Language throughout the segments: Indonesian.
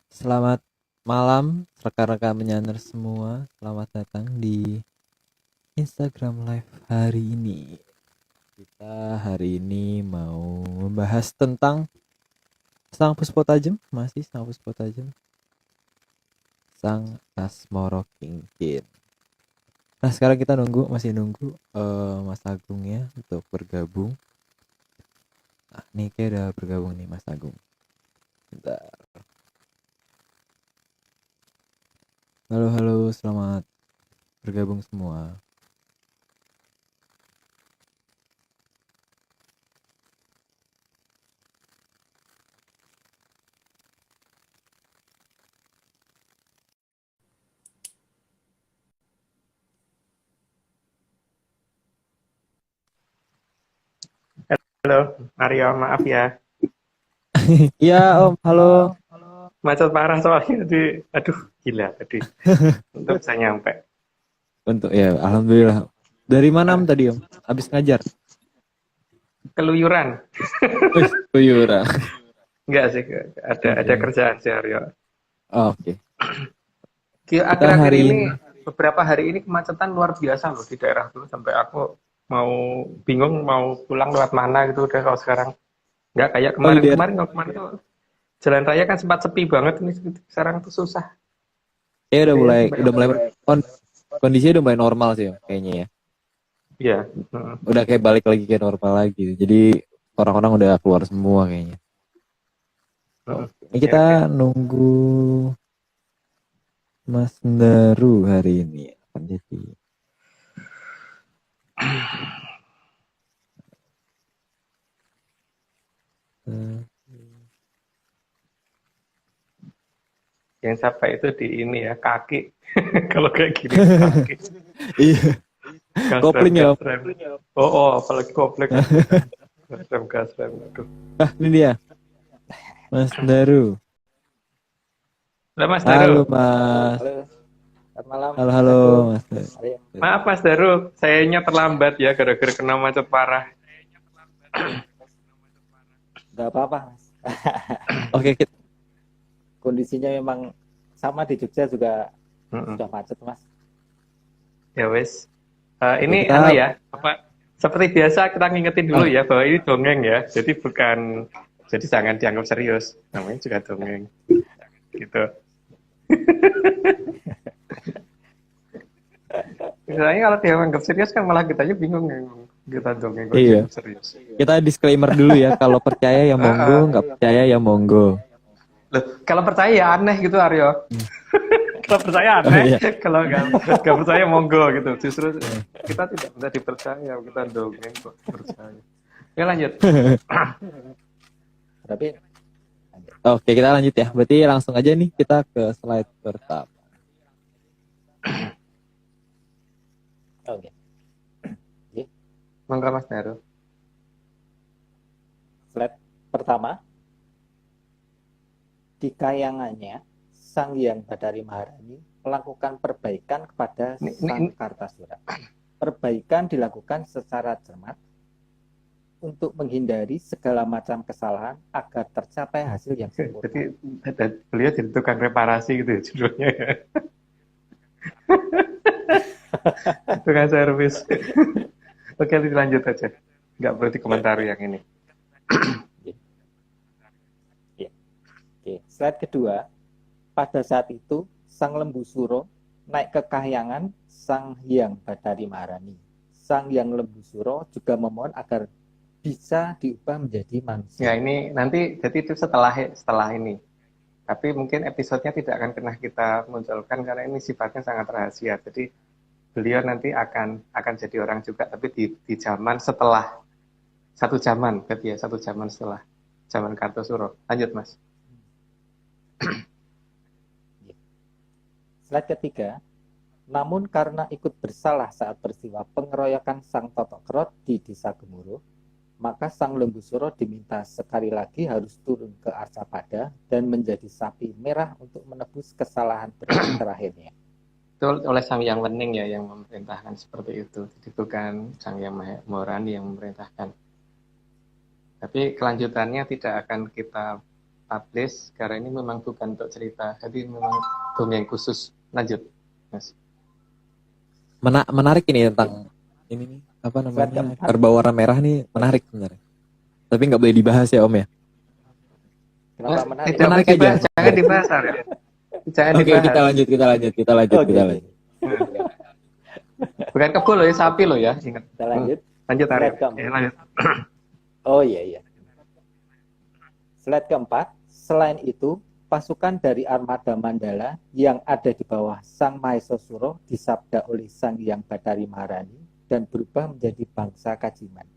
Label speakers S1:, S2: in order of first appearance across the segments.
S1: Selamat malam rekan-rekan penyanyi semua. Selamat datang di Instagram Live hari ini. Kita hari ini mau membahas tentang Sang Puspo Tajem, masih Sang Puspo Tajem, Sang Asmoro Kingkin. Nah, sekarang kita masih nunggu Mas Agung ya untuk bergabung. Nah, ini kayak udah bergabung nih Mas Agung. Bentar. Halo, halo, selamat bergabung semua.
S2: Halo, Aryo, maaf ya.
S1: Iya, Om. Halo.
S2: Macet parah soalnya di, aduh, gila tadi. Untuk bisa nyampe.
S1: Untuk ya, alhamdulillah. Dari mana Om tadi Om? Habis ngajar?
S2: Keluyuran.
S1: Wih, keluyuran.
S2: Enggak sih, ada
S1: Oke.
S2: kerjaan sih Aryo.
S1: Oke. Kita
S2: Akhir-akhir
S1: hari
S2: ini,
S1: ini
S2: beberapa hari ini kemacetan luar biasa loh di daerah tuh. Sampai aku mau bingung mau pulang lewat mana gitu udah kalau sekarang. Enggak kayak
S1: oh di daerah
S2: kemarin-kemarin, kalau kemarin tuh jalan raya kan sempat sepi banget ini sekarang tuh susah.
S1: ya
S2: Jadi ya sampai
S1: udah mulai kondisinya udah mulai normal sih Om, kayaknya ya.
S2: ya.
S1: Udah kayak balik lagi kayak normal lagi. Jadi orang-orang udah keluar semua kayaknya. Oke. Ini
S2: Ya,
S1: kita
S2: oke.
S1: nunggu Mas Daru hari ini akan jadi. eh,
S2: Yang capek itu di ini ya, kaki. Kalau kayak gini tuh kaki.
S1: Iya,
S2: Gas rem,
S1: kopling ya
S2: gas
S1: Om.
S2: rem. Oh, apalagi kopling aduh. Gas rem, aduh.
S1: Ah, ini dia Mas Daru.
S2: Lah Mas
S1: Halo
S2: Daru,
S1: Mas.
S3: Halo, selamat malam
S1: Halo,
S3: Mas
S1: halo
S3: Agung.
S1: Mas Daru.
S3: Ayo,
S2: maaf Mas Daru, sayanya terlambat ya gara-gara kena macet parah.
S3: nggak apa-apa Mas.
S1: Oke, kita
S3: Kondisinya memang sama di Jogja juga
S2: Mm-mm.
S3: sudah macet Mas.
S2: Ya wes.
S1: Oke,
S2: Ini anu
S1: kita
S2: ya, apa? Seperti biasa kita ngingetin dulu
S1: ah,
S2: ya bahwa ini dongeng ya. Jadi jangan dianggap serius. Namanya juga dongeng. Gitu. Misalnya kalau dia anggap serius kan malah kitanya bingung ya. Kita dongeng kok
S1: iya.
S2: dianggap serius.
S1: Kita disclaimer dulu ya, kalau percaya ya monggo,
S2: Ah,
S1: nggak percaya ya monggo.
S2: Loh, kalau percaya ya aneh gitu Aryo.
S1: Hmm.
S2: Kalau percaya
S1: Oh
S2: aneh,
S1: iya.
S2: kalau nggak percaya monggo gitu. Justru kita tidak bisa dipercaya, kita dongeng kok percaya. Ya lanjut.
S3: Tapi
S1: Oke, kita lanjut ya. Berarti langsung aja nih kita ke slide pertama.
S3: oke. Oke,
S2: Monggo Mas Daru.
S3: slide pertama di kayangannya Sang Hyang Badari Maharani melakukan perbaikan kepada
S2: Ini
S3: Sang Kartasura. Perbaikan dilakukan secara cermat untuk menghindari segala macam kesalahan agar tercapai hasil yang sempurna.
S2: jadi beliau jadi tukang reparasi gitu ya judulnya ya. Tukang servis. Oke, lanjut aja. Nggak berarti komentar yang ini.
S3: Ya. Oke, slide kedua. Pada saat itu, Sang Lembu Suro naik ke kahyangan Sang Hyang Badari Maharani. Sang Hyang Lembu Suro juga memohon agar bisa diubah menjadi manusia.
S2: Ya ini nanti jadi itu setelah ini. Tapi mungkin episodenya tidak akan pernah kita munculkan karena ini sifatnya sangat rahasia. Jadi beliau nanti akan jadi orang juga, tapi di zaman setelah satu zaman, berarti ya satu zaman setelah zaman Kartosuro. Lanjut Mas.
S3: Slide ketiga. Namun karena ikut bersalah saat peristiwa pengeroyokan Sang Totok Kerot di Desa Gemuruh, maka Sang Lembu Suro diminta sekali lagi harus turun ke Arcapada dan menjadi sapi merah untuk menebus kesalahan berat terakhirnya.
S2: Itu oleh Sang Yang Wening ya yang memerintahkan seperti itu. Jadi bukan Sang Yang Maharani yang memerintahkan. Tapi kelanjutannya tidak akan kita publish karena ini memang bukan untuk cerita, jadi memang dongeng khusus. Lanjut, Mas.
S1: Menarik ini tentang ini nih, apa
S3: Slide
S1: namanya,
S3: keempat.
S1: kerbau warna merah nih menarik sebenarnya. Tapi nggak boleh dibahas ya Om ya.
S3: Kenapa menarik?
S2: Tidak
S1: Menarik
S2: boleh
S1: aja.
S2: dibahas, jangan dibahas. Arya. Jangan
S1: Oke,
S2: dibahas.
S1: kita lanjut.
S3: Oke.
S2: Bukan kebo loh ya, sapi loh ya, ingat.
S3: Kita lanjut.
S2: Lanjut, Arya.
S3: Slide keempat.
S2: Ya, lanjut.
S3: Oh iya. Slide keempat. Selain itu, pasukan dari armada Mandala yang ada di bawah Sang Mahesasura disabda oleh Sang Hyang Bathari Maharani dan berubah menjadi bangsa Kajiman.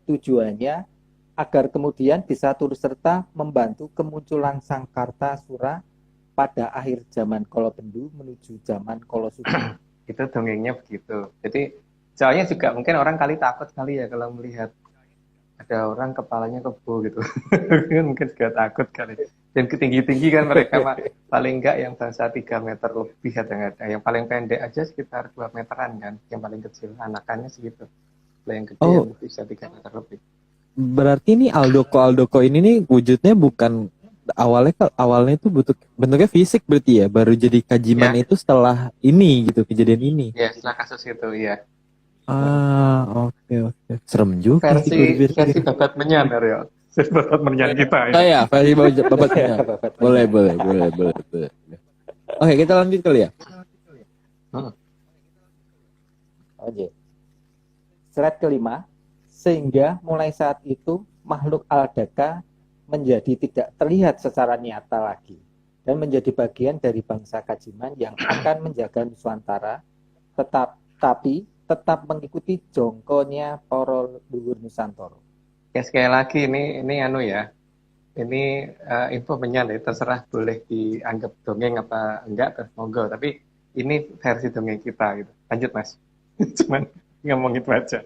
S3: Tujuannya agar kemudian bisa turut serta membantu kemunculan Sang Kartasura pada akhir zaman Kolobendu menuju zaman Kolosuci.
S2: Itu dongengnya begitu. Jadi soalnya juga mungkin orang kali takut kali ya kalau melihat ada orang kepalanya kebo gitu. Mungkin juga takut kali. Dan tinggi-tinggi kan mereka paling enggak yang bangsa 3 meter lebih ada. Yang paling pendek aja sekitar 2 meteran kan. Yang paling kecil anakannya segitu. Kalau yang gede yang bisa 3 meter lebih.
S1: Berarti ini Aldoko ini nih wujudnya bukan awalnya itu bentuknya fisik berarti ya, baru jadi Kajiman
S2: Ya.
S1: itu setelah ini gitu, kejadian ini.
S2: Ya, setelah kasus itu ya.
S1: Oke. Serem juga sih kalau dipikir.
S2: Versi babat menyan ya. Versi babat menyan kita ya.
S1: Ya, versi babatnya. Boleh. Oke, kita lanjut kali ya.
S3: Oke. Slide kelima. Sehingga mulai saat itu makhluk Aldaka menjadi tidak terlihat secara nyata lagi dan menjadi bagian dari bangsa Kajiman yang akan menjaga Nusantara, tapi tetap mengikuti jongkonya para leluhur Nusantara.
S2: Ya, sekali lagi ini anu ya. Ini info menyan ya, terserah boleh dianggap dongeng apa enggak, monggo. Tapi ini versi dongeng kita gitu. Lanjut, Mas. Cuman ngomong itu aja.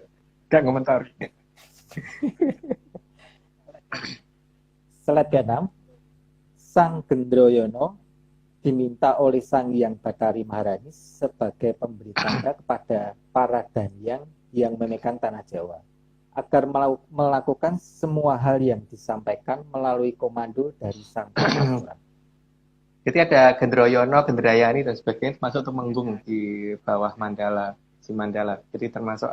S2: Enggak komentari.
S3: Slide ke-6. Sang Gendroyono diminta oleh Sang Hyang Bathari Maharani sebagai pemberi tanda kepada para danyang yang memegang tanah Jawa agar melakukan semua hal yang disampaikan melalui komando dari Sang Kartasura.
S2: Jadi ada Gendroyono, Gendrayani dan sebagainya termasuk Tumenggung di bawah Mandala, si Mandala. Jadi termasuk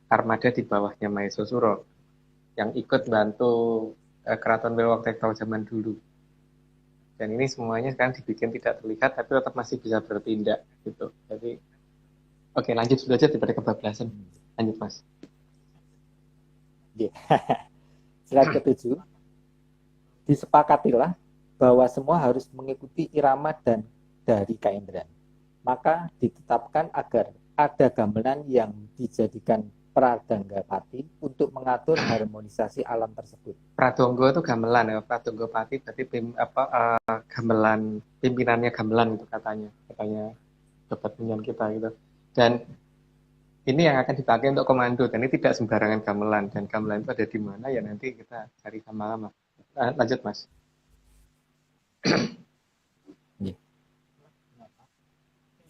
S2: armada di bawahnya Mahesasura yang ikut bantu Keraton Wilwoktekto zaman dulu. Dan ini semuanya sekarang dibikin tidak terlihat tapi tetap masih bisa bertindak gitu. Jadi oke, lanjut dulu aja daripada kebablasan. Lanjut, Mas.
S3: Slide ke-7. Disepakatilah bahwa semua harus mengikuti irama dan dari Kaendran. Maka ditetapkan agar ada gamelan yang dijadikan Pradanggapati untuk mengatur harmonisasi alam tersebut.
S2: Pradonggo itu gamelan ya, Pradanggapati berarti gamelan, pimpinannya gamelan itu katanya sobat penyan kita gitu. Dan ini yang akan dipakai untuk komando dan ini tidak sembarangan gamelan, dan gamelan itu ada di mana ya nanti kita cari sama-sama. Lanjut, Mas.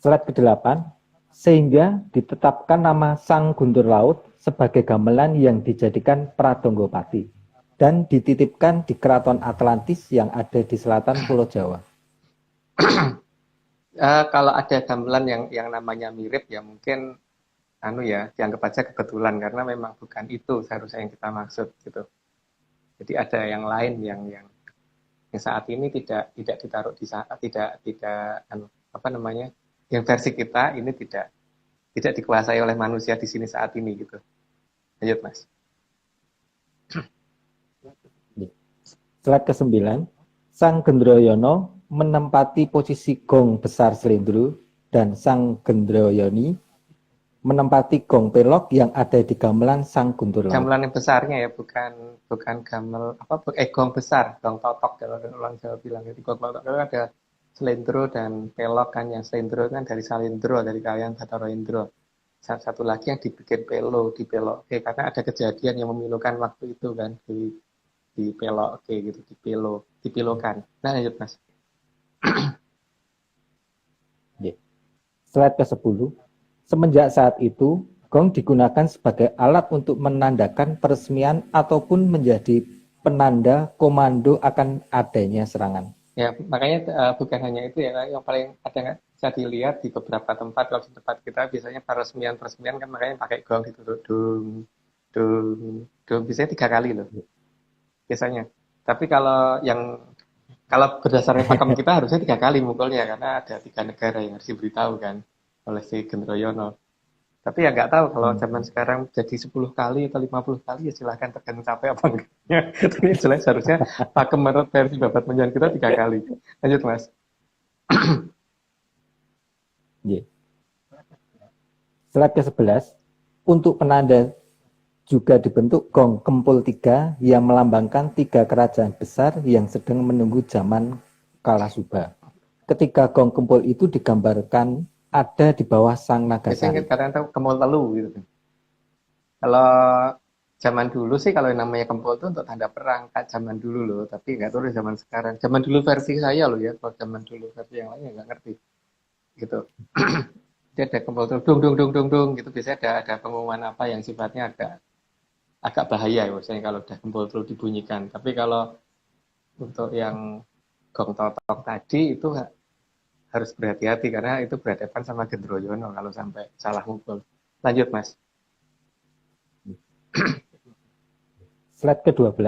S3: Slide ke-8. Sehingga ditetapkan nama Sang Guntur Laut sebagai gamelan yang dijadikan Pradanggapati dan dititipkan di Keraton Atlantis yang ada di selatan Pulau Jawa.
S2: Kalau ada gamelan yang namanya mirip ya mungkin dianggap aja kebetulan karena memang bukan itu seharusnya yang kita maksud gitu. Jadi ada yang lain yang saat ini tidak ditaruh di saat yang versi kita ini tidak dikuasai oleh manusia di sini saat ini gitu. Lanjut, Mas.
S3: Slide ke-9. Sang Gendroyono menempati posisi gong besar Slendro dan Sang Gendroyoni menempati gong pelok yang ada di gamelan Sang Guntur Laut.
S2: Gamelan yang besarnya ya, bukan gamel gong besar, gong totok kalau orang Jawa bilang itu. Gong totok itu ada Slendro dan pelok kan, yang Slendro kan dari Salendro, dari Kahiyang Bathara Indra. Satu lagi yang dibikin pelo, di pelok. Karena ada kejadian yang memilukan waktu itu kan di pelok gitu, dipilokan. Nah, lanjut, Mas.
S3: Slide ke-10. Semenjak saat itu, gong digunakan sebagai alat untuk menandakan peresmian ataupun menjadi penanda komando akan adanya serangan.
S2: Ya, makanya bukan hanya itu ya, yang paling ada bisa dilihat di beberapa tempat. Kalau di tempat kita biasanya peresmian kan makanya pakai gong gitu, dung, dung, dung, biasanya 3 kali loh biasanya. Tapi kalau berdasarkan pakem kita harusnya 3 kali mukulnya karena ada 3 negara yang harus diberitahu kan oleh si Gendroyono. Tapi ya nggak tahu kalau zaman sekarang jadi 10 kali atau 50 kali ya silahkan tergantung capek apa enggaknya. Tapi jelas harusnya pakem menurut versi Babat Menjan kita 3 kali. Lanjut Mas.
S3: Slide ke-11, untuk penanda juga dibentuk gong kempul 3 yang melambangkan 3 kerajaan besar yang sedang menunggu zaman Kalasubha. Ketika gong kempul itu digambarkan ada di bawah sang
S2: Biasanya
S3: Nagasari.
S2: kadang tahu kempul telu gitu. Kalau zaman dulu sih kalau yang namanya kempul itu untuk tanda perang kan zaman dulu loh, tapi nggak tahu zaman sekarang. Zaman dulu versi saya loh ya, kalau zaman dulu versi yang lainnya nggak ngerti gitu. Dia ada kempul tuh dung dung dung dung dung gitu, biasanya ada pengumuman apa yang sifatnya agak bahaya ya, misalnya kalau udah kempul tuh dibunyikan. Tapi kalau untuk yang gong totok tadi itu harus berhati-hati karena itu berhadapan sama Gendroyono kalau sampai salah mukul. Lanjut Mas.
S3: Slide ke-12,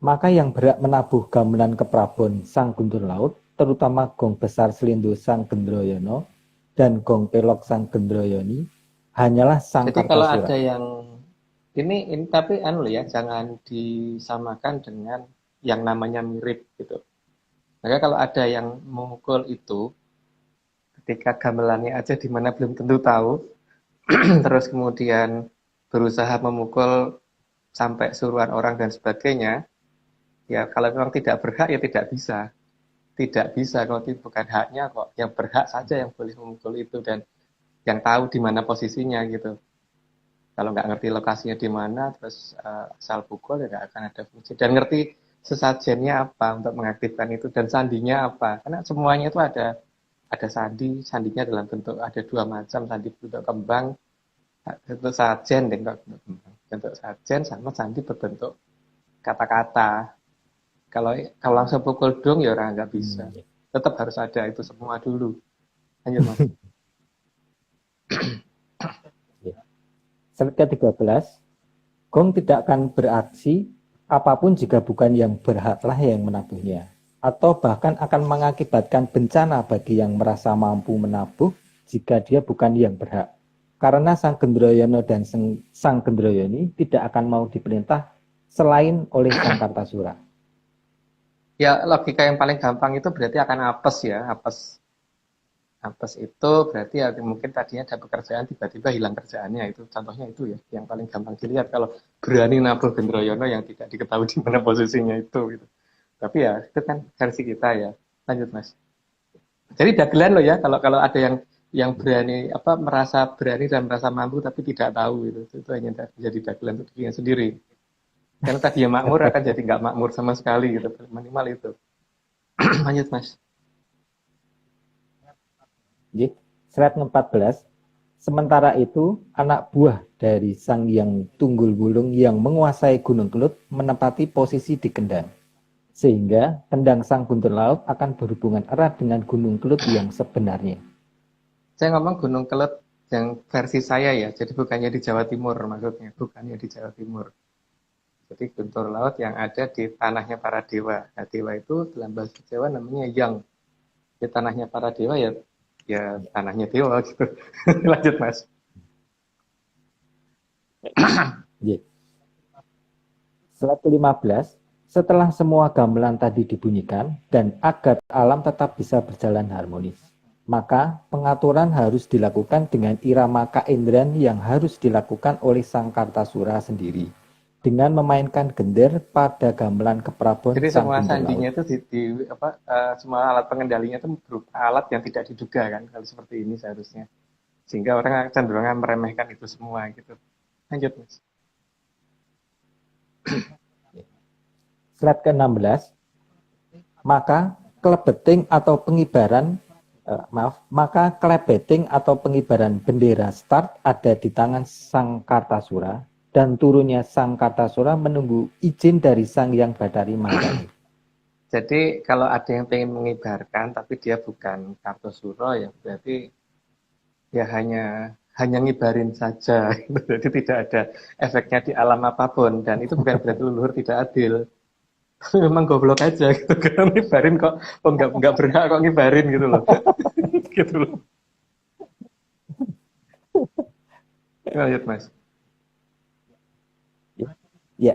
S3: maka yang berhak menabuh gamelan ke Prabon sang guntur laut, terutama gong besar Selindo sang Gendroyono dan gong pelok sang Gendroyoni, hanyalah sang
S2: Jadi kalau
S3: Kartasura.
S2: ada yang ini tapi ya, jangan disamakan dengan yang namanya mirip gitu. Maka kalau ada yang memukul itu ketika gamelannya aja di mana belum tentu tahu, terus kemudian berusaha memukul sampai suruhan orang dan sebagainya, ya kalau memang tidak berhak ya tidak bisa. Tidak bisa, kalau itu bukan haknya kok. Yang berhak saja yang boleh memukul itu dan yang tahu di mana posisinya gitu. Kalau nggak ngerti lokasinya di mana, terus asal pukul ya nggak akan ada fungsi. Dan ngerti sesajennya apa untuk mengaktifkan itu dan sandinya apa. Karena semuanya itu ada sandinya dalam bentuk ada 2 macam, sandi bentuk kembang, bentuk sajen dan bentuk sajen sama sandi berbentuk kata-kata. Kalau langsung pukul dong ya orang nggak bisa. Tetap harus ada itu semua dulu. Lanjut Mas.
S3: Slide ke-13, gong tidak akan beraksi apapun jika bukan yang berhaklah yang menabuhnya, atau bahkan akan mengakibatkan bencana bagi yang merasa mampu menabuh jika dia bukan yang berhak. Karena sang Gendroyono dan sang Gendroyoni tidak akan mau diperintah selain oleh sang Kartasura.
S2: Ya logika yang paling gampang itu berarti akan apes ya, apes itu berarti ya mungkin tadinya ada pekerjaan tiba-tiba hilang kerjaannya, itu contohnya itu ya yang paling gampang dilihat kalau berani nabuh Gendroyono yang tidak diketahui di mana posisinya itu gitu. Tapi ya itu kan versi kita ya. Lanjut Mas. Jadi dagelan loh ya kalau ada yang berani merasa berani dan merasa mampu tapi tidak tahu itu hanya jadi dagelan untuk dirinya sendiri. Karena tadi yang makmur akan jadi nggak makmur sama sekali gitu, minimal itu. Lanjut Mas.
S3: Slide 14. Sementara itu, anak buah dari sang yang tunggul wulung yang menguasai Gunung Kelut menempati posisi di Kendang. Sehingga kendang sang guntur laut akan berhubungan erat dengan Gunung Kelut yang sebenarnya.
S2: Saya ngomong Gunung Kelut yang versi saya ya, jadi bukannya di Jawa Timur maksudnya, bukannya di Jawa Timur. Jadi guntur laut yang ada di tanahnya para dewa. Nah, dewa itu dalam bahasa Jawa namanya yang. Di tanahnya para dewa ya tanahnya dewa gitu. Lanjut Mas.
S3: Slide ke-15, setelah semua gamelan tadi dibunyikan dan agar alam tetap bisa berjalan harmonis, maka pengaturan harus dilakukan dengan irama kaindran yang harus dilakukan oleh sang Kartasura sendiri dengan memainkan gender pada gamelan keprabon.
S2: Jadi semua sandinya itu semua alat pengendalinya itu berupa alat yang tidak diduga kan kalau seperti ini seharusnya, sehingga orang cenderung meremehkan itu semua gitu. Lanjut Mas.
S3: Slide ke-16, maka klebeting atau pengibaran bendera start ada di tangan sang Kartasura dan turunnya Sang Kartasura menunggu izin dari Sang Hyang Bathari Maharani.
S2: Jadi kalau ada yang pengen mengibarkan tapi dia bukan Kartosuro ya berarti ya hanya ngibarin saja gitu. Jadi tidak ada efeknya di alam apapun dan itu bukan berarti leluhur tidak adil. Tapi memang goblok aja gitu kan ngibarin kok nggak berhak kok ngibarin gitu loh. Gitu loh. Lanjut Mas.
S3: Ya,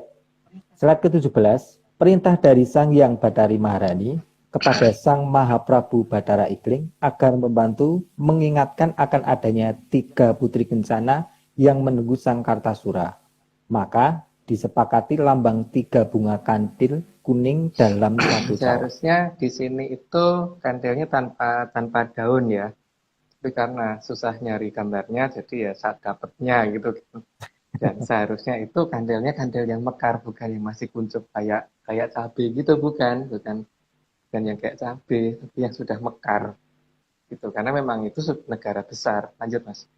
S3: slide ke-17, perintah dari Sang Hyang Bathari Maharani kepada Sang Mahaprabu Bathara Ikling agar membantu mengingatkan akan adanya 3 putri kencana yang menunggu Sang Kartasura. Maka disepakati lambang 3 bunga kantil kuning dalam satu cawan.
S2: Seharusnya di sini itu kantilnya tanpa daun ya. Tapi karena susah nyari gambarnya jadi ya saat dapetnya gitu. Dan seharusnya itu kandilnya kandil yang mekar bukan yang masih kuncup kayak cabai gitu bukan yang kayak cabai tapi yang sudah mekar gitu karena memang itu negara besar. Lanjut Mas.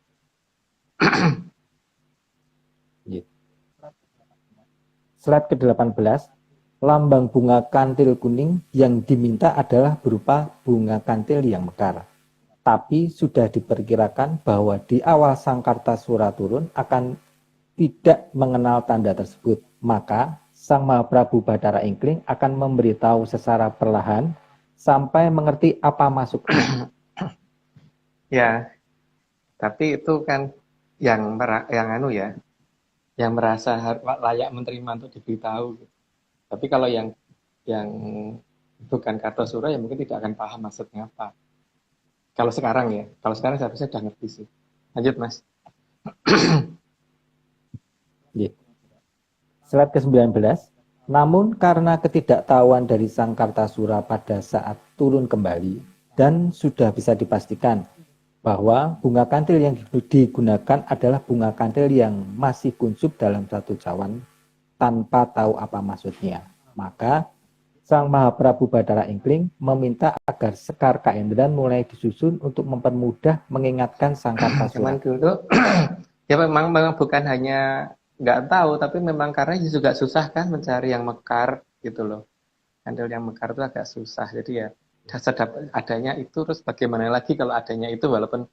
S3: Slide ke-18, lambang bunga kantil kuning yang diminta adalah berupa bunga kantil yang mekar. Tapi sudah diperkirakan bahwa di awal Sang Kartasura turun akan tidak mengenal tanda tersebut. Maka Sang Mahaprabu Bathara Ikling akan memberitahu secara perlahan sampai mengerti apa maksudnya.
S2: Ya, tapi itu kan yang merasa layak menerima untuk diberitahu. Tapi kalau yang bukan Kartosura ya mungkin tidak akan paham maksudnya apa. Kalau sekarang seharusnya sudah ngerti sih. Lanjut Mas.
S3: Slide ke-19, namun karena ketidaktahuan dari Sang Kartasura pada saat turun kembali dan sudah bisa dipastikan bahwa bunga kantil yang digunakan adalah bunga kantil yang masih kuncup dalam satu cawan tanpa tahu apa maksudnya. Maka Sang Mahaprabu Bathara Ikling meminta agar Sekar Kaendran mulai disusun untuk mempermudah mengingatkan Sang Kartasura.
S2: Cuman dulu ya memang bukan hanya nggak tahu tapi memang karena juga susah kan mencari yang mekar gitu loh. Kandil yang mekar itu agak susah. Jadi ya adanya itu terus bagaimana lagi kalau adanya itu walaupun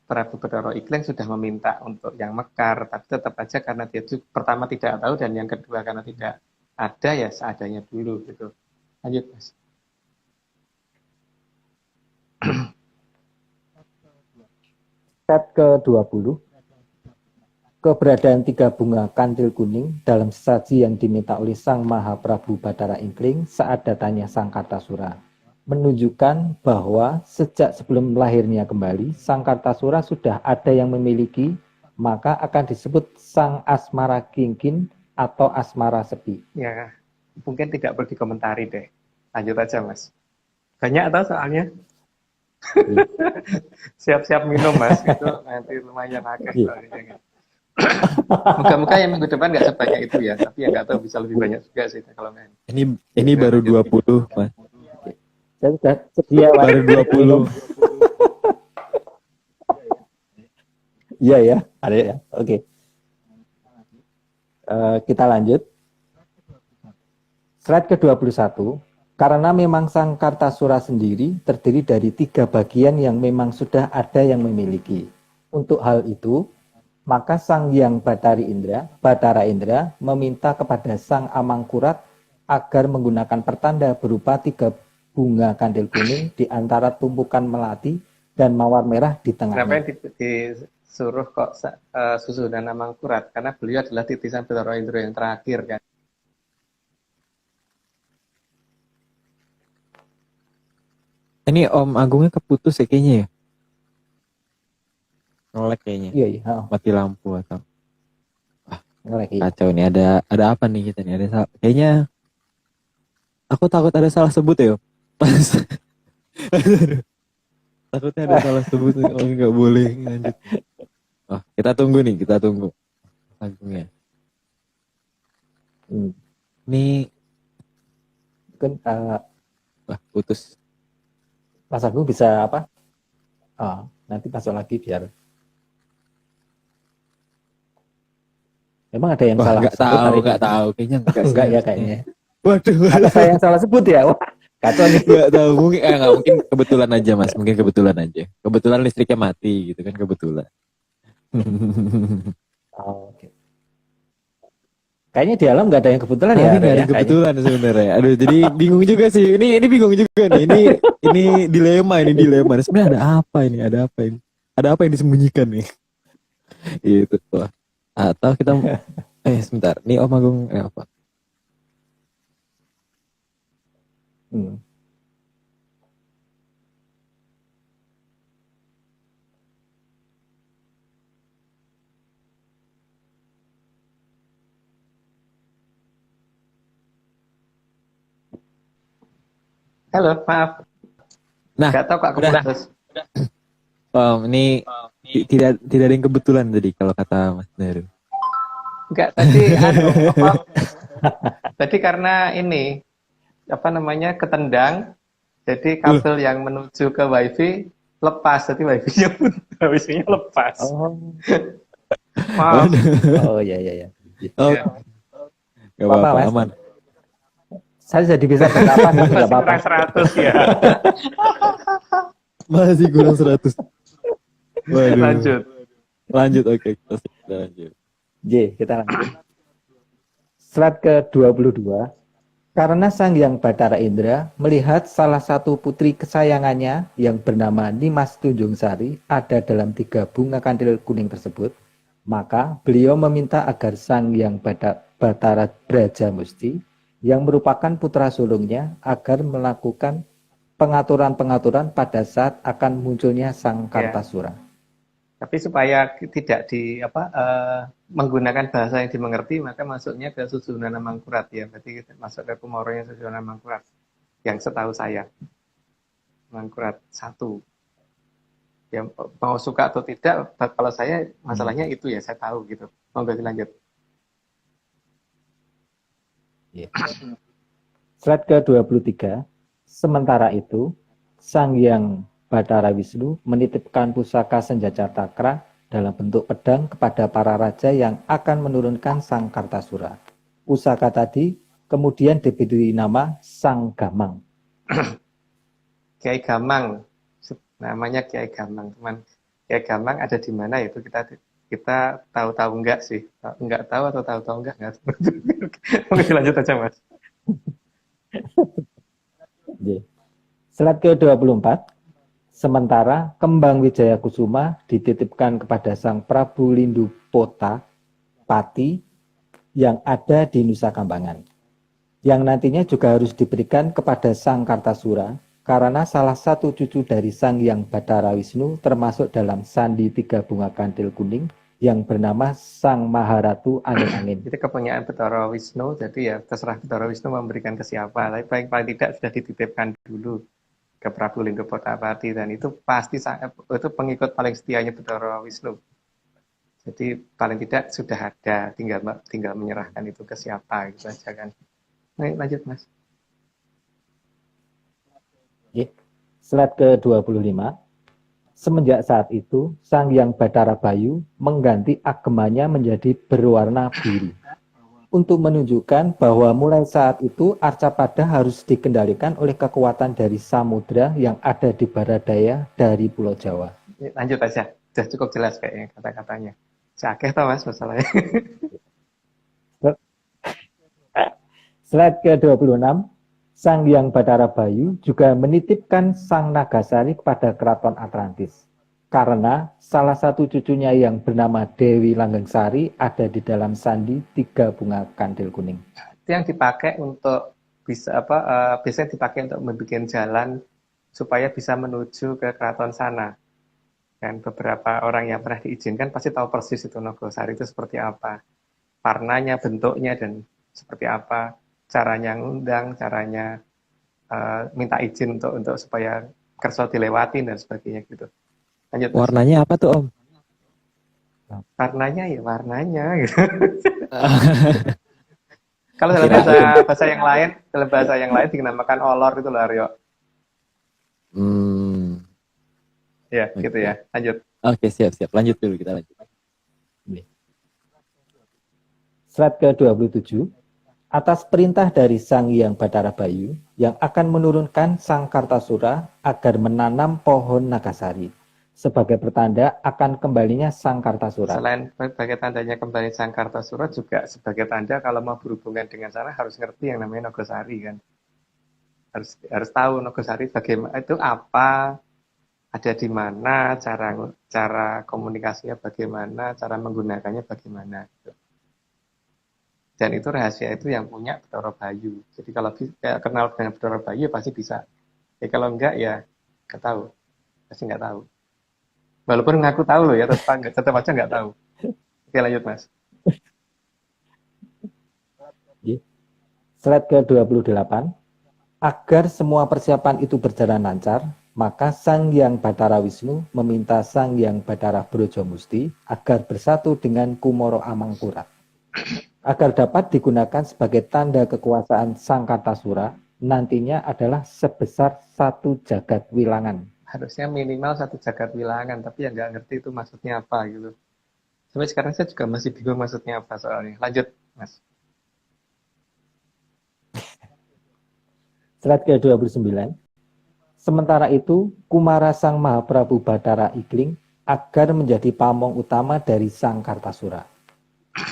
S2: Prabu Bathara Ikling sudah meminta untuk yang mekar tapi tetap aja karena dia itu pertama tidak tahu dan yang kedua karena tidak ada ya seadanya dulu gitu. Lanjut Mas.
S3: Step ke-20, keberadaan 3 bunga kantil kuning dalam sesaji yang diminta oleh Sang Mahaprabu Bathara Ikling saat datanya Sang Kartasura menunjukkan bahwa sejak sebelum lahirnya kembali Sang Kartasura sudah ada yang memiliki, maka akan disebut Sang Asmara Kingkin atau Asmara Sepi.
S2: Ya, mungkin tidak perlu dikomentari deh. Lanjut aja Mas. Banyak atau soalnya? Siap-siap minum Mas, itu nanti lumayan akeh. Moga-moga yang minggu depan nggak sebanyak itu ya, tapi ya nggak tahu bisa lebih banyak juga sih kalau main.
S1: Ini baru 20, Mas.
S3: Saya sudah sedia
S1: Baru 20.
S3: Iya ya, ada ya. Oke. Kita lanjut. Slide ke-21. Karena memang Sang Kartasura sendiri terdiri dari 3 bagian yang memang sudah ada yang memiliki. Untuk hal itu, maka Sang Hyang Bathara Indra meminta kepada Sang Amangkurat agar menggunakan pertanda berupa 3 bunga kandil kuning di antara tumpukan melati dan mawar merah di tengahnya.
S2: Kenapa disuruh kok susunan Amangkurat? Karena beliau adalah titisan Bathara Indra yang terakhir kan.
S1: Ini Om Agungnya keputus ya kayaknya ya. Ngelek kayaknya.
S3: Iya.
S1: Mati lampu atau.
S3: Ngelek, iya.
S1: Kacau nih, ada apa nih kita nih? Kayaknya aku takut ada salah sebut ya. Pas. Takutnya ada salah sebut. Oh, nggak boleh lanjut. Oh, kita tunggu Agungnya. Ini
S3: Mungkin
S1: putus.
S3: Mas Agung bisa apa? Nanti masuk lagi biar. Memang ada yang
S1: Wah,
S3: salah
S1: nggak
S3: sebut hari
S1: tahu,
S3: ini?
S1: nggak tahu. Kayaknya enggak sih
S3: Enggak ya
S1: harusnya.
S3: kayaknya.
S1: Waduh,
S3: Apa saya yang salah sebut ya? Wah, kacau nih.
S1: nggak tahu. Mungkin nggak mungkin kebetulan aja Mas. Mungkin kebetulan aja. Kebetulan listriknya mati gitu kan kebetulan.
S3: Oh, oke. Kayaknya di alam nggak ada yang kebetulan ya,
S1: Hari
S3: Rek,
S1: nggak ada
S3: ya
S1: yang
S3: kayaknya.
S1: kebetulan sebenarnya. Aduh, jadi bingung juga sih. Ini bingung juga nih. Ini dilema ini dilema. Sebenarnya ada apa ini? Ada apa ini? Ada apa yang disembunyikan nih? Gitu tuh. Atau kita sebentar. Nih Om Agung apa?
S3: Hmm.
S2: Halo, maaf.
S1: Nah,
S2: Nggak tahu kok
S1: udah.
S2: keputus.
S1: Ini tidak ada yang kebetulan tadi kalau kata Mas Daru.
S2: Nggak, tadi tadi karena ini apa namanya ketendang, jadi kabel yang menuju ke wifi lepas, jadi wifi-nya pun wifi-nya lepas.
S3: Oh,
S2: Maaf.
S3: oh ya ya ya.
S1: Oh,
S2: Ya.
S1: nggak
S3: Apa,
S1: apa-apa,
S3: Mas?
S1: aman.
S3: Saya jadi bisa berkapan itu nggak
S2: Masih
S3: apa-apa.
S2: kurang 100 ya.
S1: Masih kurang 100. Waduh.
S2: Lanjut.
S1: Oke, kita lanjut.
S3: J, kita lanjut. Slide ke-22. Karena Sang Hyang Bathara Indra melihat salah satu putri kesayangannya yang bernama Nimas Tunjung Sari ada dalam 3 bunga kandil kuning tersebut, maka beliau meminta agar Sang Hyang Bathara Brajamusti yang merupakan putra sulungnya agar melakukan pengaturan-pengaturan pada saat akan munculnya Sang Kartasura.
S2: Tapi supaya tidak menggunakan bahasa yang dimengerti, maka masuknya ke Susunan Mangkurat ya. Berarti masuk ke Kumoronya Susunan Mangkurat. Yang setahu saya. Mangkurat 1. Ya, mau suka atau tidak, kalau saya masalahnya itu ya, saya tahu gitu. Monggo dilanjut.
S3: Slide ke-23. Sementara itu, Sang Hyang Bathara Wisnu menitipkan pusaka senjata cakra dalam bentuk pedang kepada para raja yang akan menurunkan Sang Kartasura. Pusaka tadi kemudian diberi nama Sang Gamang.
S2: Kiai Gamang, namanya Kiai Gamang, teman. Kiai Gamang ada di mana itu kita tahu-tahu enggak sih? Enggak tahu atau tahu-tahu enggak tahu. Mungkin lanjut aja, Mas.
S3: Slide ke-24. Sementara Kembang Wijaya Kusuma dititipkan kepada Sang Prabu Lindu Pota Pati yang ada di Nusa Kambangan, yang nantinya juga harus diberikan kepada Sang Kartasura karena salah satu cucu dari Sang Hyang Bathara Wisnu termasuk dalam sandi 3 bunga kandil kuning yang bernama Sang Maharatu Angin-Angin.
S2: Itu kepunyaan Bathara Wisnu, jadi ya terserah Bathara Wisnu memberikan ke siapa, tapi paling tidak sudah dititipkan dulu ke Prabu Lindu Potapati, dan itu pasti itu pengikut paling setianya Bathara Wisnu. Jadi paling tidak sudah ada, tinggal menyerahkan itu ke siapa gitu aja kan. Nah, lanjut Mas.
S3: Slide ke-25. Semenjak saat itu, Sang Hyang Bathara Bayu mengganti agemanya menjadi berwarna biru, untuk menunjukkan bahwa mulai saat itu Arcapada harus dikendalikan oleh kekuatan dari samudra yang ada di barat daya dari Pulau Jawa.
S2: Lanjut aja, sudah cukup jelas kayaknya kata-katanya. Sakeh tau Mas masalahnya.
S3: Slide ke-26. Sang Hyang Bathara Bayu juga menitipkan Sang Nagasari kepada Keraton Atlantis, karena salah satu cucunya yang bernama Dewi Langgengsari ada di dalam sandi 3 bunga kandil kuning.
S2: Itu yang dipakai untuk biasanya dipakai untuk membuat jalan supaya bisa menuju ke keraton sana. Dan beberapa orang yang pernah diizinkan pasti tahu persis itu Nogosari itu seperti apa, warnanya, bentuknya, dan seperti apa, caranya ngundang, caranya minta izin untuk supaya kerso dilewatin dan sebagainya gitu. Lanjut.
S1: Warnanya apa tuh Om?
S2: Warnanya gitu. Kalau dalam bahasa yang lain dinamakan olor itu lah, Rio. Ya, gitu ya. Lanjut.
S1: Oke, siap. Lanjut dulu, kita lanjut.
S3: Slide ke-27. Atas perintah dari Sang Hyang Bathara Bayu yang akan menurunkan Sang Kartasura agar menanam pohon Nagasari sebagai pertanda akan kembalinya Sang Kartasura.
S2: Selain sebagai tandanya kembali Sang Kartasura, juga sebagai tanda kalau mau berhubungan dengan sana harus ngerti yang namanya Nogosari kan. Harus tahu Nogosari bagaimana itu apa, ada di mana, cara komunikasinya bagaimana, cara menggunakannya bagaimana gitu. Dan itu rahasia itu yang punya Bathara Bayu. Jadi kalau kenal dengan Bathara Bayu ya pasti bisa. Kalau enggak ya nggak tahu, pasti nggak tahu. Walaupun ngaku tahu loh ya, tetap aja nggak tahu. Oke, lanjut Mas.
S3: Slide ke-28. Agar semua persiapan itu berjalan lancar, maka Sang Hyang Bathara Wisnu meminta Sang Hyang Bathara Brojomusti agar bersatu dengan Kumoro Amangkurat, agar dapat digunakan sebagai tanda kekuasaan Sang Kartasura nantinya adalah sebesar 1 jagat wilangan.
S2: Harusnya minimal 1 jagat wilangan, tapi yang nggak ngerti itu maksudnya apa gitu. Sampai sekarang saya juga masih bingung maksudnya apa soalnya. Lanjut, Mas.
S3: Slide ke-29. Sementara itu, Kumara Sang Mahaprabu Bathara Ikling agar menjadi pamong utama dari Sang Kartasura,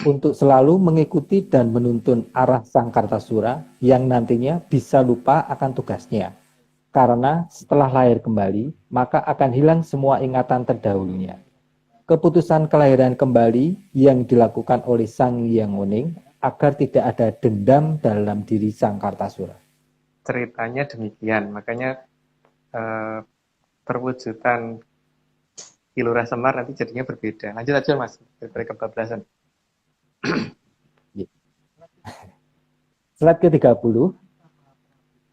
S3: untuk selalu mengikuti dan menuntun arah Sang Kartasura yang nantinya bisa lupa akan tugasnya. Karena setelah lahir kembali, maka akan hilang semua ingatan terdahulunya. Keputusan kelahiran kembali yang dilakukan oleh Sang Hyang Woning agar tidak ada dendam dalam diri Sang Kartasura.
S2: Ceritanya demikian, makanya perwujudan Ki Lurah Semar nanti jadinya berbeda. Lanjut aja Mas, daripada kebablasan.
S3: Slide ke-30.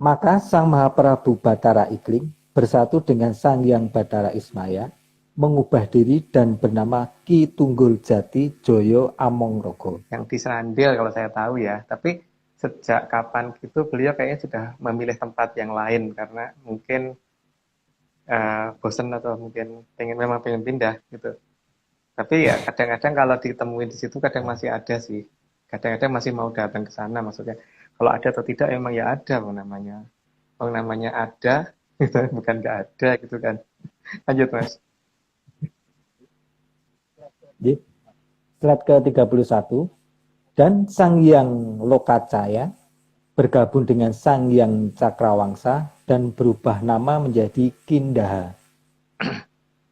S3: Maka Sang Mahaprabu Bathara Ikling bersatu dengan Sang Hyang Bathara Ismaya mengubah diri dan bernama Ki Tunggul Jati Joyo Amongrogo.
S2: Yang di Serandil kalau saya tahu ya, tapi sejak kapan gitu beliau kayaknya sudah memilih tempat yang lain karena mungkin bosan atau mungkin memang pengen pindah gitu. Tapi ya kadang-kadang kalau ditemuin di situ kadang masih ada sih. Kadang-kadang masih mau datang ke sana maksudnya. Kalau ada atau tidak emang ya ada namanya. Kalau namanya ada gitu, bukan nggak ada gitu kan. Lanjut Mas.
S3: Slide ke-31. Dan Sang Hyang Lokacaya bergabung dengan Sang Hyang Cakrawangsa dan berubah nama menjadi Kindaha.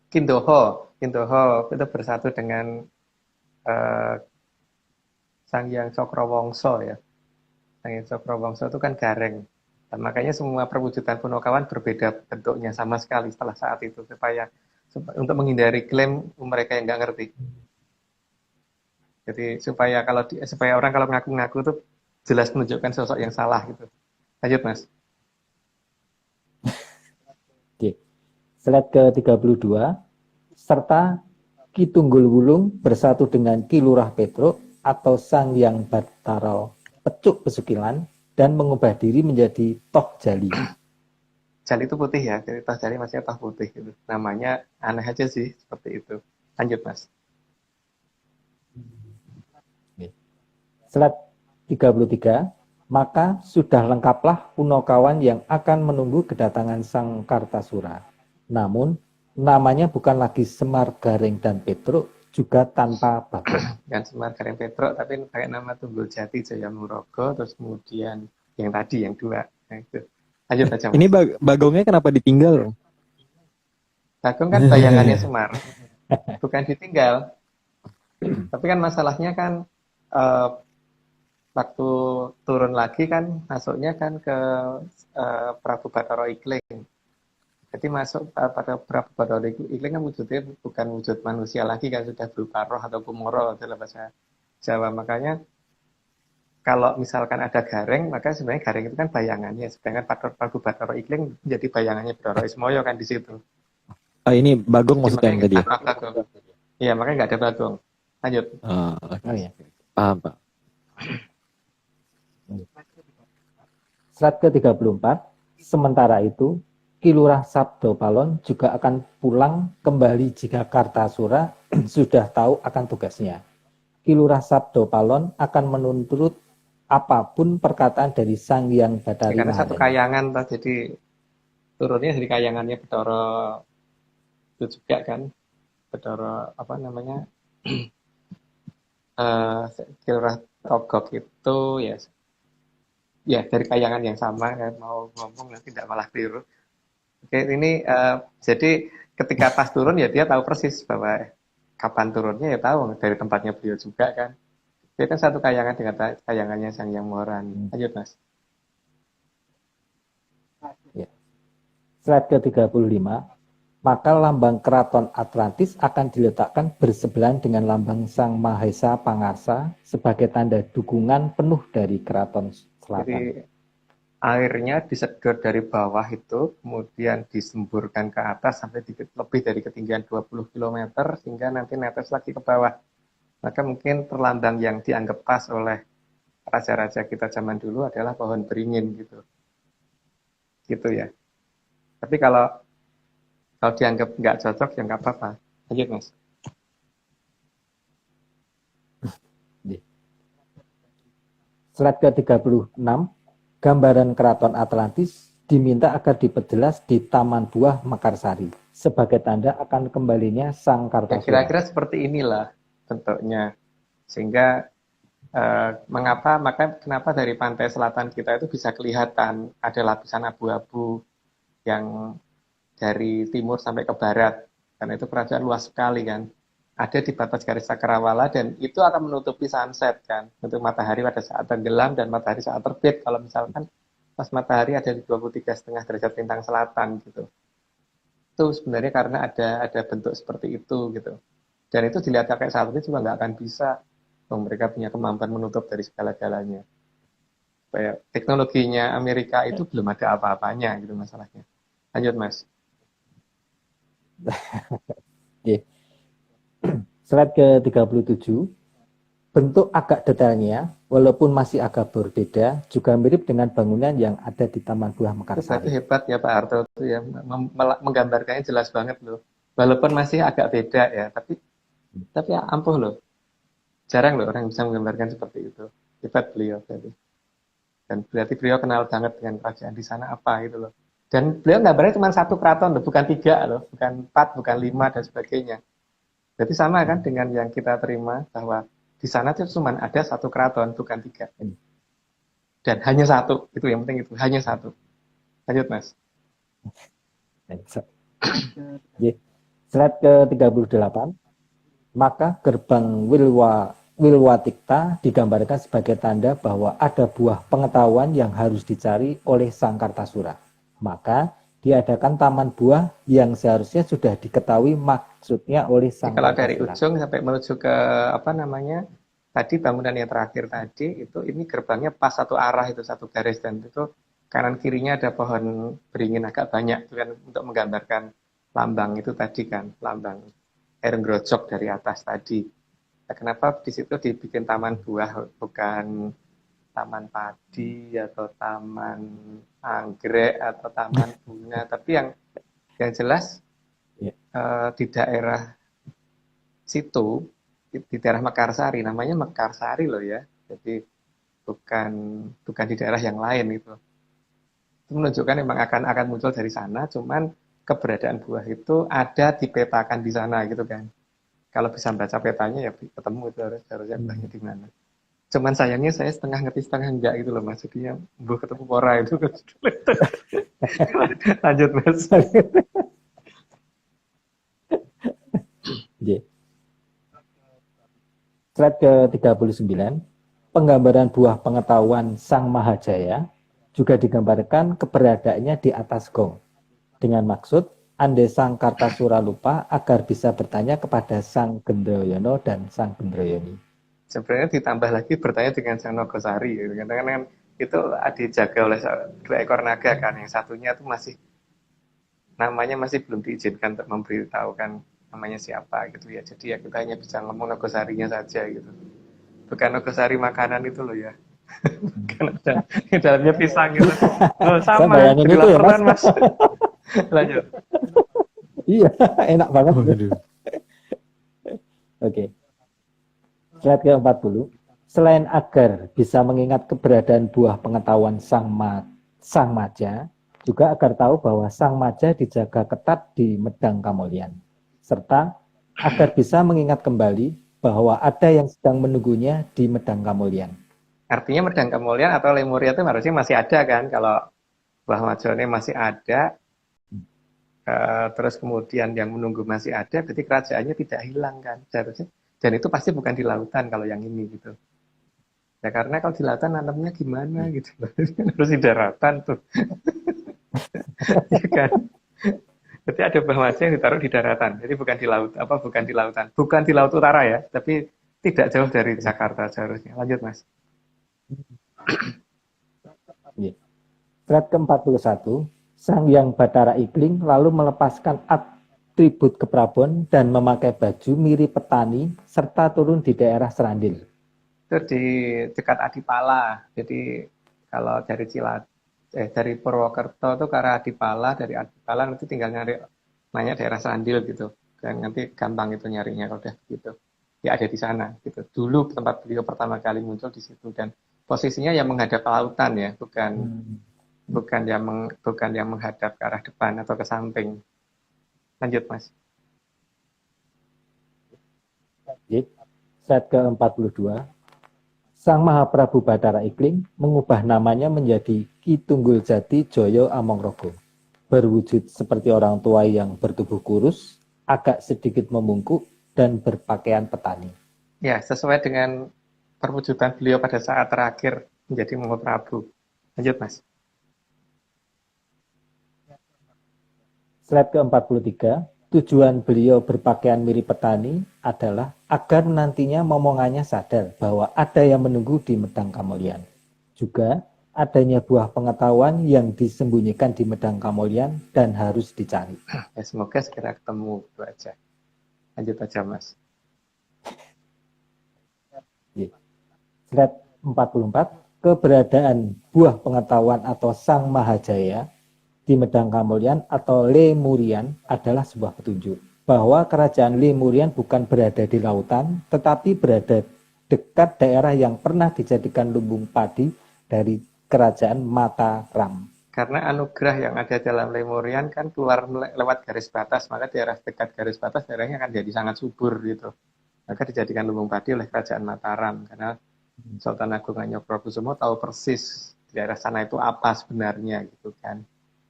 S2: Kindoho itu bersatu dengan Sang Hyang Cakrawangsa ya. Sang Hyang Cakrawangsa itu kan gareng. Dan makanya semua perwujudan Punokawan berbeda bentuknya sama sekali setelah saat itu supaya untuk menghindari klaim mereka yang nggak ngerti. Jadi supaya orang kalau ngaku-ngaku itu jelas menunjukkan sosok yang salah gitu. Lanjut Mas.
S3: Oke. Slide ke-32. Serta Ki Tunggul Wulung bersatu dengan Ki Lurah Petruk atau Sang Hyang Bathara Pecuk Pesukilan dan mengubah diri menjadi Toh Jali.
S2: Jali itu putih ya, jadi Toh Jali maksudnya toh putih gitu. Namanya aneh aja sih seperti itu. Lanjut Mas.
S3: Slide 33. Maka sudah lengkaplah Punokawan yang akan menunggu kedatangan Sang Kartasura. Namun namanya bukan lagi Semar Gareng dan Petruk, juga tanpa Bagong.
S2: Kan Semar Gareng Petruk, tapi pakai nama Tunggul Jati Jaya Murogo, terus kemudian yang tadi yang 2. Nah, itu. Lanjut aja Mas.
S1: Ini Bagongnya kenapa ditinggal?
S2: Bagong kan bayangannya Semar, bukan ditinggal. Tapi kan masalahnya kan waktu turun lagi kan masuknya kan ke Prabu Bathara Ikling. Jadi masuk pada Prabu Bathara Ikling kan wujudnya bukan wujud manusia lagi kan, sudah berupa roh atau kumoro dalam bahasa Jawa. Makanya kalau misalkan ada gareng, maka sebenarnya gareng itu kan bayangannya. Sedangkan Prabu Bathara Ikling menjadi bayangannya Bathara Ismaya kan di situ.
S1: Ini Bagong maksudnya yang tadi.
S2: Iya, makanya nggak ada Bagong. Lanjut.
S3: Oh ya.
S1: Paham Pak.
S3: Slide ke-34. Sementara itu, Ki Lurah Sabdopalon juga akan pulang kembali jika Kartasura sudah tahu akan tugasnya. Kilurah Sabdo Palon akan menuntut apapun perkataan dari Sang Hyang
S2: Ya,
S3: Bathari
S2: karena satu
S3: Mahadana.
S2: kayangan toh, jadi turunnya dari kayangannya Bathara itu juga kan, Bathara apa namanya, Kilurah Togog itu ya ya dari kayangan yang sama kan, mau ngomong nanti tidak malah keliru. Oke, ini jadi ketika pas turun ya dia tahu persis bahwa kapan turunnya, ya tahu dari tempatnya beliau juga kan. Dia kan satu kayangan dengan kayangannya Sang Hyang Maharani. Lanjut Mas.
S3: Ya. Slide ke-35, maka lambang keraton Atlantis akan diletakkan bersebelahan dengan lambang Sang Mahesa Pangarsa sebagai tanda dukungan penuh dari keraton selatan.
S2: Jadi airnya disedot dari bawah itu, kemudian disemburkan ke atas sampai lebih dari ketinggian 20 km, sehingga nanti netes lagi ke bawah. Maka mungkin perlambang yang dianggap pas oleh raja-raja kita zaman dulu adalah pohon beringin gitu. Gitu ya. Tapi kalau dianggap nggak cocok ya nggak apa-apa. Lanjut Mas.
S3: Slide ke-36, gambaran keraton Atlantis diminta agar diperjelas di Taman Buah Mekarsari sebagai tanda akan kembalinya Sang
S2: Ya,
S3: Kartosura.
S2: kira-kira seperti inilah bentuknya. Sehingga kenapa dari pantai selatan kita itu bisa kelihatan ada lapisan abu-abu yang dari timur sampai ke barat, karena itu kerajaan luas sekali kan, ada di batas garis cakrawala, dan itu akan menutupi sunset kan, untuk matahari pada saat tenggelam dan matahari saat terbit. Kalau misalkan pas matahari ada di 23,5 derajat lintang selatan gitu, itu sebenarnya karena ada bentuk seperti itu gitu, dan itu dilihat kayak saat ini juga nggak akan bisa. Mereka punya kemampuan menutup dari segala-galanya. Kayak teknologinya Amerika itu belum ada apa-apanya gitu masalahnya. Lanjut Mas.
S3: Oke. Slide ke-37, bentuk agak detailnya walaupun masih agak berbeda juga mirip dengan bangunan yang ada di Taman Buah
S2: Itu
S3: Mekarsari.
S2: hebat ya Pak Arto itu ya, menggambarkannya jelas banget loh. Walaupun masih agak beda ya, tapi ampuh loh. Jarang loh orang bisa menggambarkan seperti itu. Hebat beliau berarti. Dan berarti beliau kenal banget dengan kerajaan di sana apa gitu loh. Dan beliau gambarnya cuma satu keraton loh, bukan 3 loh, bukan 4, bukan 5 dan sebagainya. Jadi sama kan dengan yang kita terima bahwa di sana itu cuma ada satu keraton, bukan 3. Dan hanya satu, itu yang penting itu, hanya satu. Lanjut Mas.
S3: Slide ke-38, maka gerbang Wilwatikta digambarkan sebagai tanda bahwa ada buah pengetahuan yang harus dicari oleh Sang Kartasura. Maka diadakan taman buah yang seharusnya sudah diketahui maksudnya oleh Sang
S2: Kalau dari
S3: Kartasura.
S2: ujung sampai menuju ke tadi bangunan yang terakhir tadi itu, ini gerbangnya pas satu arah itu, satu garis, dan itu kanan kirinya ada pohon beringin agak banyak itu kan, untuk menggambarkan lambang itu tadi kan, lambang air ngerojok dari atas tadi. Nah, kenapa di situ dibikin taman buah, bukan taman padi atau taman anggrek atau taman bunga, tapi yang jelas di daerah situ, di daerah Mekarsari, namanya Mekarsari loh ya, jadi bukan di daerah yang lain itu. Itu menunjukkan memang akan muncul dari sana, cuman keberadaan buah itu ada dipetakan di sana gitu kan. Kalau bisa baca petanya ya ketemu itu harusnya buahnya di mana. Cuman sayangnya saya setengah ngerti setengah enggak gitu loh Mas, jadinya buah ketemu pora itu. Lanjut Mas.
S3: Slide ke-39, penggambaran buah pengetahuan Sang Mahajaya juga digambarkan keberadaannya di atas gong. Dengan maksud, andai Sang Kartasura lupa agar bisa bertanya kepada Sang Gendroyono dan Sang Gendroyoni.
S2: Sebenarnya ditambah lagi bertanya dengan Sang Nogosari, gitu. Karena kan itu dijaga oleh 2 ekor naga kan, yang satunya itu namanya masih belum diizinkan untuk memberitahukan namanya siapa gitu ya. Jadi ya kita hanya bisa ngomong Nogosarinya saja gitu. Bukan Nogosari makanan itu loh ya. Bukan ada di dalamnya pisang gitu. Oh, sama, jadi
S3: itu ya,
S2: Mas. Lanjut.
S3: Iya, enak banget. Oke. Slide ke-40. Selain agar bisa mengingat keberadaan buah pengetahuan sang maja, juga agar tahu bahwa sang maja dijaga ketat di Medang Kamulyan, serta agar bisa mengingat kembali bahwa ada yang sedang menunggunya di Medang Kamulyan.
S2: Artinya Medang Kamulyan atau Lemuria itu harusnya masih ada kan, kalau Mbah Majone masih ada, terus kemudian yang menunggu masih ada, berarti kerajaannya tidak hilang kan seharusnya. Dan itu pasti bukan di lautan kalau yang ini gitu. Ya karena kalau di lautan nanamnya gimana gitu. Harus di daratan tuh. Ya kan? Berarti ada Mbah Maja yang ditaruh di daratan. Jadi bukan di laut, bukan di lautan. Bukan di laut utara ya, tapi tidak jauh dari Jakarta seharusnya. Lanjut, Mas.
S3: Slide ke-41. Sang Hyang Bathara Ikling lalu melepaskan atribut keprabon dan memakai baju mirip petani serta turun di daerah Serandil.
S2: Itu di dekat Adipala. Jadi kalau dari dari Purwokerto itu ke arah Adipala, dari Adipala nanti tinggal nanya daerah Serandil gitu. Dan nanti gampang itu nyarinya kalau udah gitu. Ya ada di sana gitu. Dulu tempat beliau pertama kali muncul di situ, dan posisinya yang menghadap lautan ya, bukan yang menghadap ke arah depan atau ke samping. Lanjut, Mas.
S3: Slide ke-42. Sang Mahaprabu Bathara Ikling mengubah namanya menjadi Ki Tunggul Jati Joyo Amongrogo. Berwujud seperti orang tua yang bertubuh kurus, agak sedikit membungkuk, dan berpakaian petani.
S2: Ya, sesuai dengan perwujudan beliau pada saat terakhir menjadi Mahaprabu. Lanjut, Mas.
S3: Slide ke-43. Tujuan beliau berpakaian mirip petani adalah agar nantinya momongannya sadar bahwa ada yang menunggu di Medang Kamulyan. Juga adanya buah pengetahuan yang disembunyikan di Medang Kamulyan dan harus dicari.
S2: Ya, semoga segera ketemu, itu aja. Lanjut aja, Mas.
S3: Slide 44. Keberadaan buah pengetahuan atau Sang Mahajaya di Medang Kamulyan atau Lemurian adalah sebuah petunjuk bahwa kerajaan Lemurian bukan berada di lautan, tetapi berada dekat daerah yang pernah dijadikan lumbung padi dari kerajaan Mataram.
S2: Karena anugerah yang ada dalam Lemurian kan keluar lewat garis batas, maka daerah dekat garis batas daerahnya akan jadi sangat subur gitu. Maka dijadikan lumbung padi oleh kerajaan Mataram, karena Sultan Agung Hanyokrokusumo tahu persis di daerah sana itu apa sebenarnya gitu kan.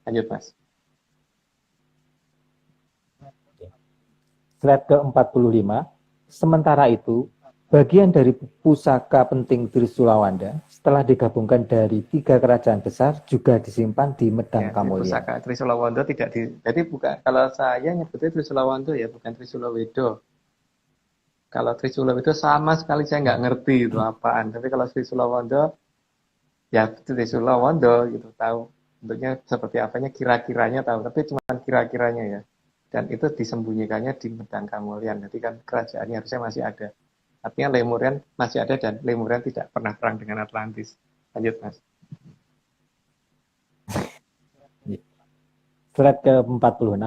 S2: Lanjut, Mas.
S3: Slide ke-45. Sementara itu, bagian dari pusaka penting Trisulawanda setelah digabungkan dari 3 kerajaan besar juga disimpan di Medang Kamulyan.
S2: Pusaka Trisulawanda jadi bukan, kalau saya nyebutnya Trisulawanda ya, bukan Trisulawedo. Kalau Trisulawedo sama sekali saya nggak ngerti itu apaan. Tapi kalau Trisulawanda ya Trisulawanda gitu, tahu bentuknya seperti apanya, kira-kiranya tahu, tapi cuma kira-kiranya ya. Dan itu disembunyikannya di Medang Kamulyan. Jadi kan kerajaannya harusnya masih ada. Artinya Lemurian masih ada dan Lemurian tidak pernah perang dengan Atlantis. Lanjut, Mas.
S3: Slide ke-46.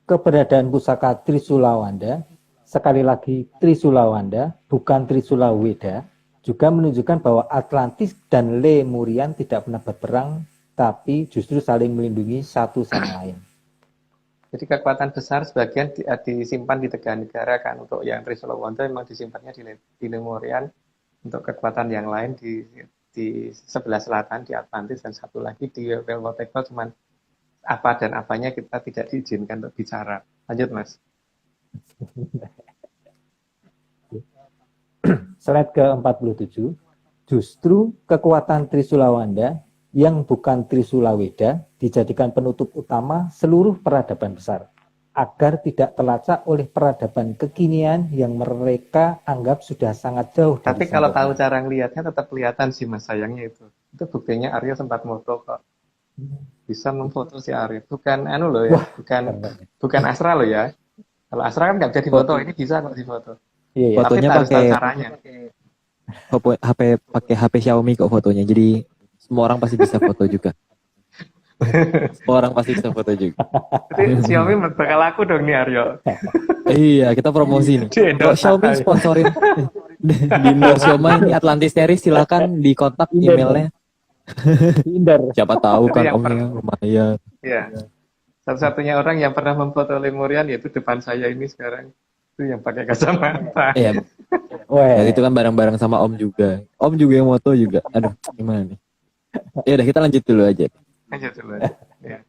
S3: Keberadaan pusaka Trisulawanda, sekali lagi Trisulawanda, bukan Trisulaweda, juga menunjukkan bahwa Atlantis dan Lemurian tidak pernah berperang, tapi justru saling melindungi satu sama lain.
S2: Jadi kekuatan besar sebagian disimpan di Tegaha Negara kan, untuk yang Trisulawanda memang disimpannya di Lemurian, untuk kekuatan yang lain di sebelah selatan di Atlantis, dan satu lagi di Welwoteko, cuman apa dan apanya kita tidak diizinkan untuk bicara. Lanjut, Mas.
S3: Slide ke-47. Justru kekuatan Trisulawanda yang bukan Trisulaweda dijadikan penutup utama seluruh peradaban besar, agar tidak terlacak oleh peradaban kekinian yang mereka anggap sudah sangat jauh.
S2: Tapi kalau tahu cara ngelihatnya tetap kelihatan sih, Mas, sayangnya itu. Itu buktinya Aryo sempat moto kok. Bisa memfoto si Aryo. Bukan loh ya, bukan Astra loh ya. Kalau Astra kan nggak bisa difoto, ini bisa kok difoto.
S1: Iya. Fotonya pakai
S2: caranya.
S1: Pakai HP Xiaomi kok fotonya. Jadi semua orang pasti bisa foto juga. Semua orang pasti bisa foto juga.
S2: Jadi Xiaomi bakal laku dong nih, Aryo.
S1: Iya, kita promosi nih. Kalau Xiaomi sponsorin Di Indo Sioma ini Atlantis Series silakan di kontak emailnya.
S3: Hindar.
S1: Siapa tahu kan
S2: Yang
S1: omnya lumayan.
S2: Ya, satu-satunya orang yang pernah memfoto Lemurian yaitu depan saya ini sekarang. Itu yang pakai kacamata.
S1: Iya,
S3: Weh.
S1: dan itu kan bareng-bareng sama Om juga. Om juga yang moto juga. Aduh, gimana nih? Ya udah kita lanjut dulu aja.
S2: Aja dulu aja. Ya.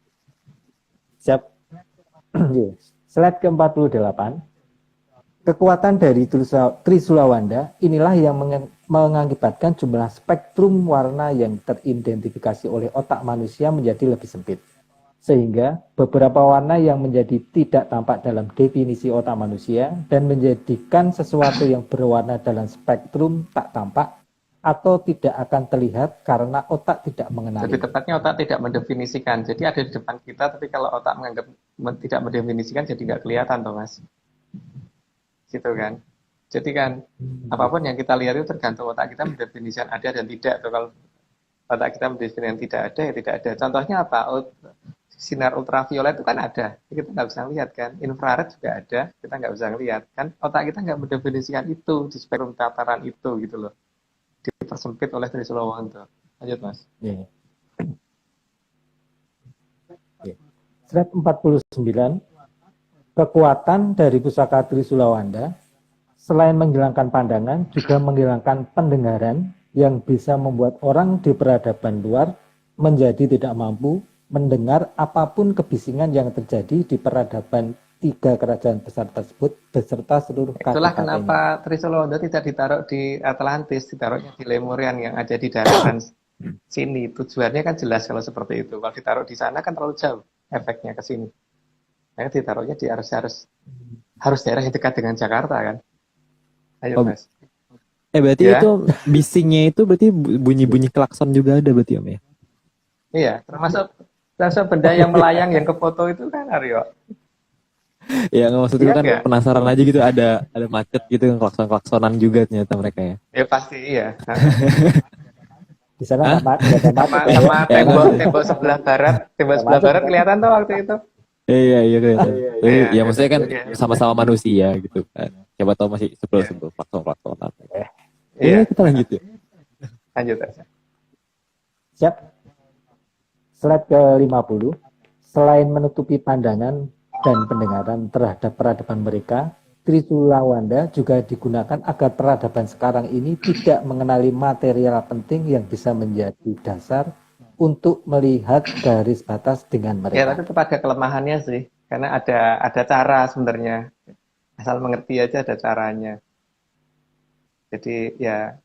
S3: Siap. Slide ke-48. Kekuatan dari Trisulawanda inilah yang mengakibatkan jumlah spektrum warna yang teridentifikasi oleh otak manusia menjadi lebih sempit. Sehingga beberapa warna yang menjadi tidak tampak dalam definisi otak manusia dan menjadikan sesuatu yang berwarna dalam spektrum tak tampak atau tidak akan terlihat karena otak tidak mengenali.
S2: Lebih tepatnya otak tidak mendefinisikan. Jadi ada di depan kita, tapi kalau otak menganggap tidak mendefinisikan jadi nggak kelihatan, toh Mas. Gitu kan. Jadi kan apapun yang kita lihat itu tergantung otak kita mendefinisikan ada dan tidak. Tuh, kalau otak kita mendefinisikan tidak ada, ya tidak ada. Contohnya apa? Sinar ultraviolet itu kan ada, kita nggak bisa lihat kan. Infrared juga ada, kita nggak bisa lihat kan. Otak kita nggak mendefinisikan itu di spektrum tataran itu gitu loh. Dipersempit oleh Trisulawanda. Lanjut Mas.
S3: Yeah. Slide 49. Kekuatan dari pusaka Trisulawanda selain menghilangkan pandangan juga menghilangkan pendengaran yang bisa membuat orang di peradaban luar menjadi tidak mampu mendengar apapun kebisingan yang terjadi di peradaban 3 kerajaan besar tersebut beserta seluruh kabupaten.
S2: Itulah kenapa Trisulawanda tidak ditaruh di Atlantis, ditaruhnya di Lemurian yang ada di daratan sini. Tujuannya kan jelas kalau seperti itu. Kalau ditaruh di sana kan terlalu jauh efeknya ke sini. Nah, ditaruhnya di harus daerah yang dekat dengan Jakarta kan. Ayo Mas.
S1: Berarti
S2: Ya.
S1: itu bisingnya itu berarti bunyi-bunyi klakson juga ada berarti Om ya?
S2: Iya, termasuk benda yang melayang yang ke foto itu kan Aryo.
S1: Ya nggak maksudnya
S2: Iya
S1: kan
S2: nggak?
S1: penasaran aja gitu ada macet gitu yang klakson-klaksonan juga ternyata mereka ya.
S2: Ya pasti iya.
S3: Di sana nggak ada macet ya.
S2: Sama
S1: Ya,
S2: tembok sebelah barat kelihatan tuh waktu itu.
S1: Iya kelihatan. Tapi
S2: Iya,
S1: ya maksudnya kan
S2: iya.
S1: sama-sama manusia gitu kan. Siapa tahu masih sebel-sebel klakson-klaksonan.
S2: Iya.
S1: Kita lanjut ya.
S2: Lanjut aja.
S3: Siap. Slide ke-50. Selain menutupi pandangan dan pendengaran terhadap peradaban mereka, Trisulawanda juga digunakan agar peradaban sekarang ini tidak mengenali material penting yang bisa menjadi dasar untuk melihat garis batas dengan
S2: Ya,
S3: mereka.
S2: tapi tetap ada kelemahannya sih. Karena ada cara sebenarnya. Asal mengerti aja ada caranya. Jadi ya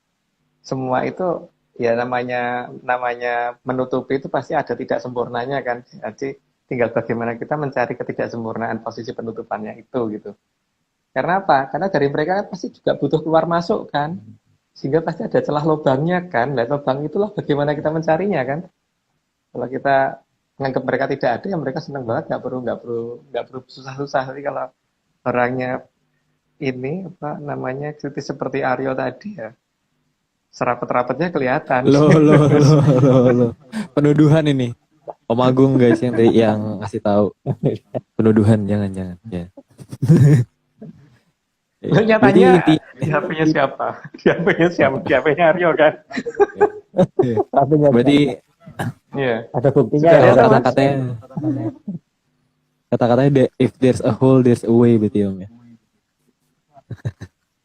S2: semua itu ya namanya menutupi itu pasti ada tidak sempurnanya kan. Jadi tinggal bagaimana kita mencari ketidaksempurnaan posisi penutupannya itu gitu. Karena apa? Karena dari mereka kan pasti juga butuh keluar masuk kan. Sehingga pasti ada celah lubangnya kan. Nah, lubang itulah bagaimana kita mencarinya kan. Kalau kita menganggap mereka tidak ada, ya mereka senang banget, nggak perlu susah-susah. Tapi kalau orangnya ini apa namanya kritis seperti Aryo tadi ya, serapet-rapetnya kelihatan.
S1: Loh. Penuduhan ini. Om Agung guys yang ngasih tahu. Penuduhan jangan ya.
S2: Lo nyatanya di HP-nya siapa? Di HP-nya siapa? Di HP-nya Aryo kan?
S3: Artinya
S1: Berarti
S2: Iya.
S3: ada buktinya
S2: Sudah
S3: ya.
S2: lihat, Mas?
S1: kata-katanya if there's a hole there's a way berarti Om ya.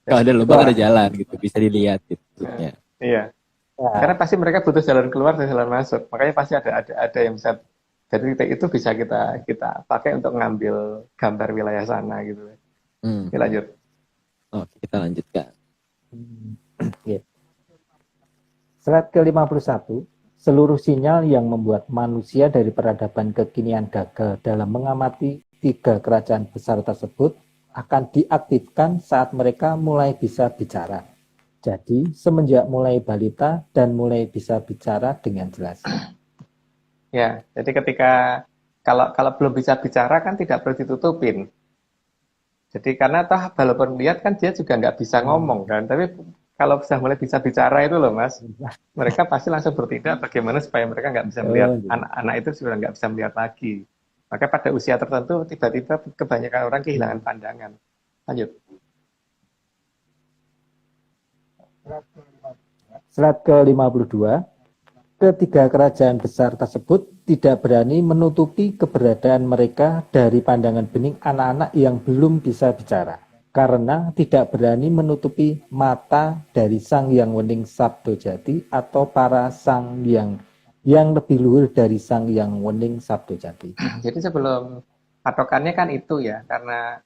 S1: Kalau ada lubang ada jalan gitu, bisa dilihat gitu ya.
S2: Iya.
S3: Ya.
S2: Karena pasti mereka butuh jalan keluar dan jalan masuk. Makanya pasti ada yang bisa dari titik itu bisa kita pakai untuk ngambil gambar wilayah sana gitu. Oke, lanjut.
S1: Oke, kita lanjutkan.
S3: Slide ke-51. Seluruh sinyal yang membuat manusia dari peradaban kekinian gagal dalam mengamati 3 kerajaan besar tersebut akan diaktifkan saat mereka mulai bisa bicara. Jadi, semenjak mulai balita dan mulai bisa bicara dengan jelas.
S2: Ya, jadi ketika kalau belum bisa bicara kan tidak perlu ditutupin. Jadi karena toh walaupun lihat kan dia juga nggak bisa ngomong kan, tapi kalau sudah mulai bisa bicara itu loh Mas, mereka pasti langsung bertindak bagaimana supaya mereka nggak bisa melihat, anak-anak itu sudah nggak bisa melihat lagi. Maka pada usia tertentu tiba-tiba kebanyakan orang kehilangan pandangan. Lanjut.
S3: Slide ke-52. Ketiga kerajaan besar tersebut tidak berani menutupi keberadaan mereka dari pandangan bening anak-anak yang belum bisa bicara, karena tidak berani menutupi mata dari Sang Yang Wening Sabdo Jati atau para Sang yang lebih luhur dari Sang Yang Wening Sabdo Jati.
S2: Jadi sebelum patokannya kan itu ya, karena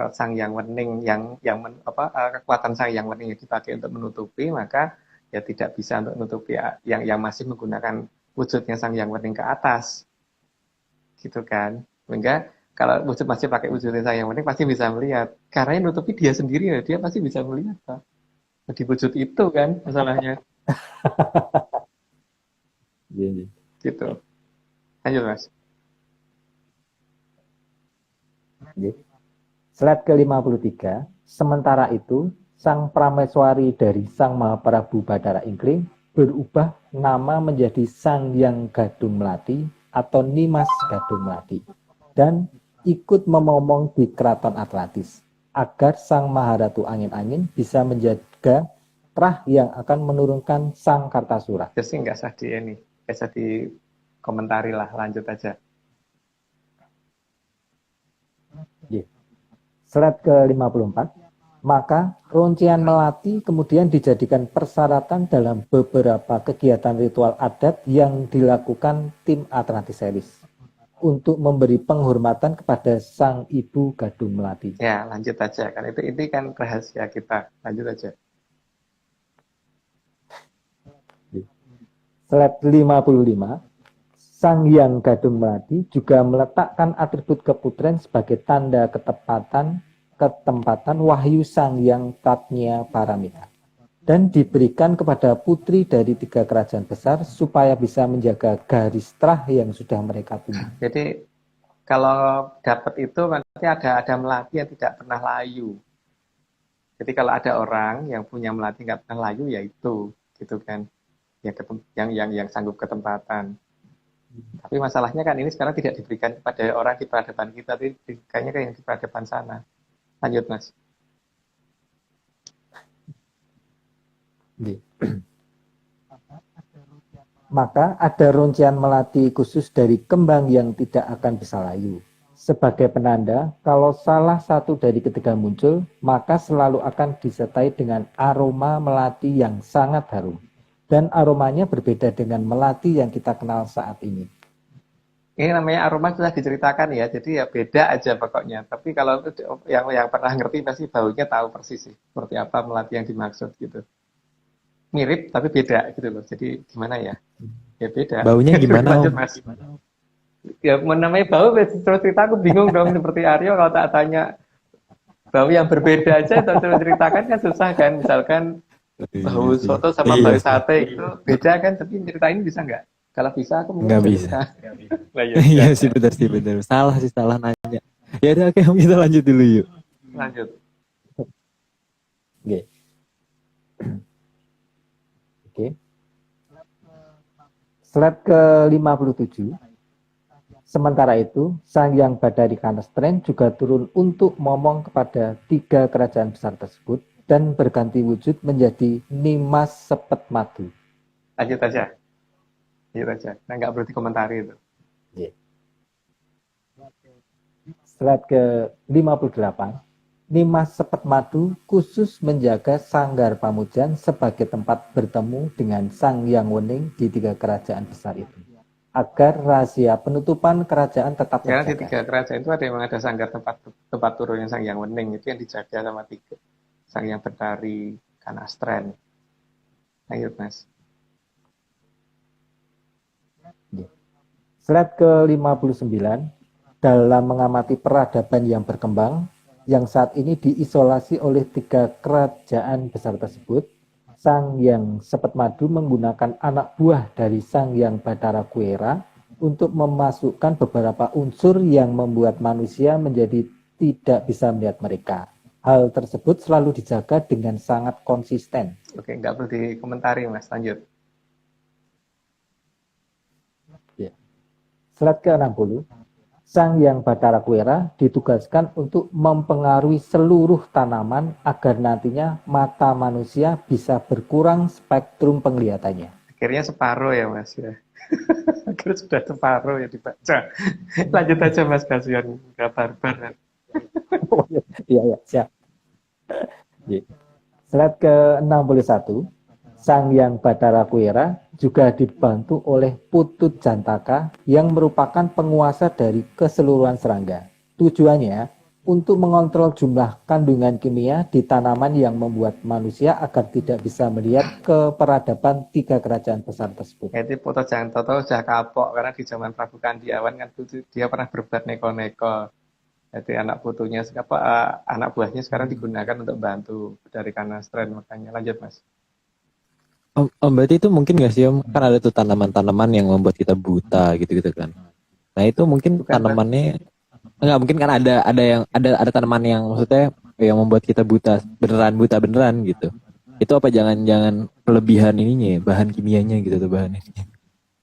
S2: Sang Yang Wening kekuatan Sang Yang Wening yang dipakai untuk menutupi, maka ya tidak bisa untuk menutupi yang masih menggunakan wujudnya Sang Yang Wening ke atas, gitu kan. Sehingga kalau wujud masih pakai wujudnya Sang Yang Wening pasti bisa melihat, karena yang nutupi dia sendiri ya, dia pasti bisa melihat Pak. Di wujud itu kan masalahnya. Gitu. Lanjut Mas.
S3: Slide ke-53. Sementara itu, Sang Prameswari dari Sang Mahaprabu Badara Ingkring berubah nama menjadi Sang Yang Gadung Melati atau Nimas Gadung Melati dan ikut memomong di Keraton Atlantis agar Sang Maharatu Angin-Angin bisa menjaga trah yang akan menurunkan Sang Kartasura.
S2: Jadi nggak usah nggak usah dikomentari lah, lanjut aja.
S3: Slide ke-54. Maka Roncian Melati kemudian dijadikan persyaratan dalam beberapa kegiatan ritual adat yang dilakukan tim Atlantiselis untuk memberi penghormatan kepada Sang Ibu Gadung Melati.
S2: Ya, lanjut aja. Kan itu kan rahasia kita. Lanjut aja.
S3: Slide 55. Sang Yang Gadung Melati juga meletakkan atribut keputren sebagai tanda ketempatan wahyu Sang Yang Pratnya Paramita dan diberikan kepada putri dari 3 kerajaan besar supaya bisa menjaga garis trah yang sudah mereka punya.
S2: Jadi kalau dapat itu nanti ada melati yang tidak pernah layu. Jadi kalau ada orang yang punya melati nggak pernah layu, ya itu, gitu kan, yang sanggup ketempatan. Tapi masalahnya kan ini sekarang tidak diberikan kepada orang di peradaban kita, tapi kayaknya kayak yang di peradaban sana. Lanjut Mas.
S3: Maka ada runcian melati khusus dari kembang yang tidak akan bisa layu. Sebagai penanda, kalau salah satu dari ketiga muncul, maka selalu akan disertai dengan aroma melati yang sangat harum. Dan aromanya berbeda dengan melati yang kita kenal saat ini.
S2: Ini namanya aroma sudah diceritakan ya, jadi ya beda aja pokoknya. Tapi kalau yang pernah ngerti pasti baunya tahu persis sih, seperti apa melati yang dimaksud gitu. Mirip tapi beda gitu loh. Jadi gimana ya? Ya beda.
S1: Baunya gimana?
S2: Lanjut Mas. Ya namanya bau, terus cerita aku bingung dong seperti Aryo kalau tak tanya bau yang berbeda aja terus ceritakan kan susah kan. Misalkan bau soto sama bau sate gitu beda kan, tapi ceritain bisa nggak? Kalau bisa aku
S1: nggak bisa.
S2: Iya
S1: sih, benar. Salah nanya. Ya udah, oke, kita lanjut dulu yuk.
S2: Lanjut.
S3: Oke. Slide ke-57. Sementara itu, Sang Yang Badari Kanestren juga turun untuk ngomong kepada 3 kerajaan besar tersebut dan berganti wujud menjadi Nimas Sepet Madu.
S2: Lanjut aja. Nah, nggak perlu dikomentari itu.
S3: Slide ke-58. Nimas Sepet Madu khusus menjaga Sanggar Pamujan sebagai tempat bertemu dengan Sang Yang Wening di 3 kerajaan besar itu, agar rahasia penutupan kerajaan tetap terjaga.
S2: Karena di 3 kerajaan itu memang ada sanggar tempat turunnya Sang Yang Wening, itu yang dijaga sama 3. Sang Yang Badari Kanastren. Lanjut Mas.
S3: Slide ke-59. Dalam mengamati peradaban yang berkembang, yang saat ini diisolasi oleh 3 kerajaan besar tersebut, Sang Yang Sepet Madu menggunakan anak buah dari Sang Yang Badara Kuera untuk memasukkan beberapa unsur yang membuat manusia menjadi tidak bisa melihat mereka. Hal tersebut selalu dijaga dengan sangat konsisten.
S2: Oke, nggak perlu dikomentari Mas, lanjut.
S3: Slide ke-60. Sang Hyang Bathara Kuwera ditugaskan untuk mempengaruhi seluruh tanaman agar nantinya mata manusia bisa berkurang spektrum penglihatannya.
S2: Akhirnya separuh ya Mas ya. Akhirnya sudah separuh ya dibaca. Lanjut aja Mas, kasihan nggak barbar.
S3: Oh, iya, siap. Slide ke-61, Sang Hyang Bathara Kuwera juga dibantu oleh Putut Jantaka yang merupakan penguasa dari keseluruhan serangga. Tujuannya untuk mengontrol jumlah kandungan kimia di tanaman yang membuat manusia agar tidak bisa melihat ke peradaban 3 kerajaan besar tersebut.
S2: Jadi Poto Jantoto sudah kapok karena di zaman Prabu Kandiawan kan dia pernah berbuat neko-neko. Jadi anak putunya anak buahnya sekarang digunakan untuk bantu dari Kanastren, makanya lanjut Mas.
S1: Om, berarti itu mungkin nggak sih Om? Kan ada tuh tanaman-tanaman yang membuat kita buta gitu-gitu kan. Nah itu mungkin
S2: Bukan,
S1: tanamannya enggak, mungkin kan ada tanaman yang maksudnya yang membuat kita buta beneran gitu. Itu apa jangan kelebihan ininya ya, bahan kimianya gitu tuh bahannya.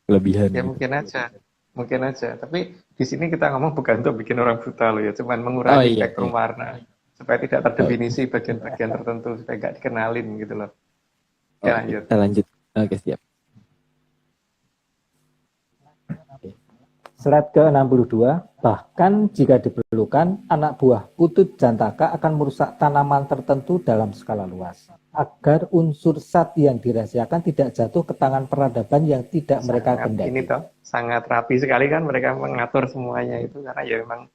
S1: Kelebihan
S2: ya
S1: gitu.
S2: mungkin aja. Tapi di sini kita ngomong bukan untuk bikin orang buta loh ya, cuman
S1: Oh
S2: mengurangi
S1: iya,
S2: spektrum
S1: iya.
S2: warna supaya tidak
S1: Oh,
S2: terdefinisi bagian-bagian tertentu supaya nggak dikenalin gitu loh. Ya
S1: oke,
S2: lanjut.
S1: kita lanjut. Oke, siap.
S3: Slide ke-62, bahkan jika diperlukan, anak buah Putut Jantaka akan merusak tanaman tertentu dalam skala luas, agar unsur zat yang dirahasiakan tidak jatuh ke tangan peradaban yang tidak mereka
S2: Ini
S3: kendaki.
S2: sangat rapi sekali kan mereka mengatur semuanya itu karena ya memang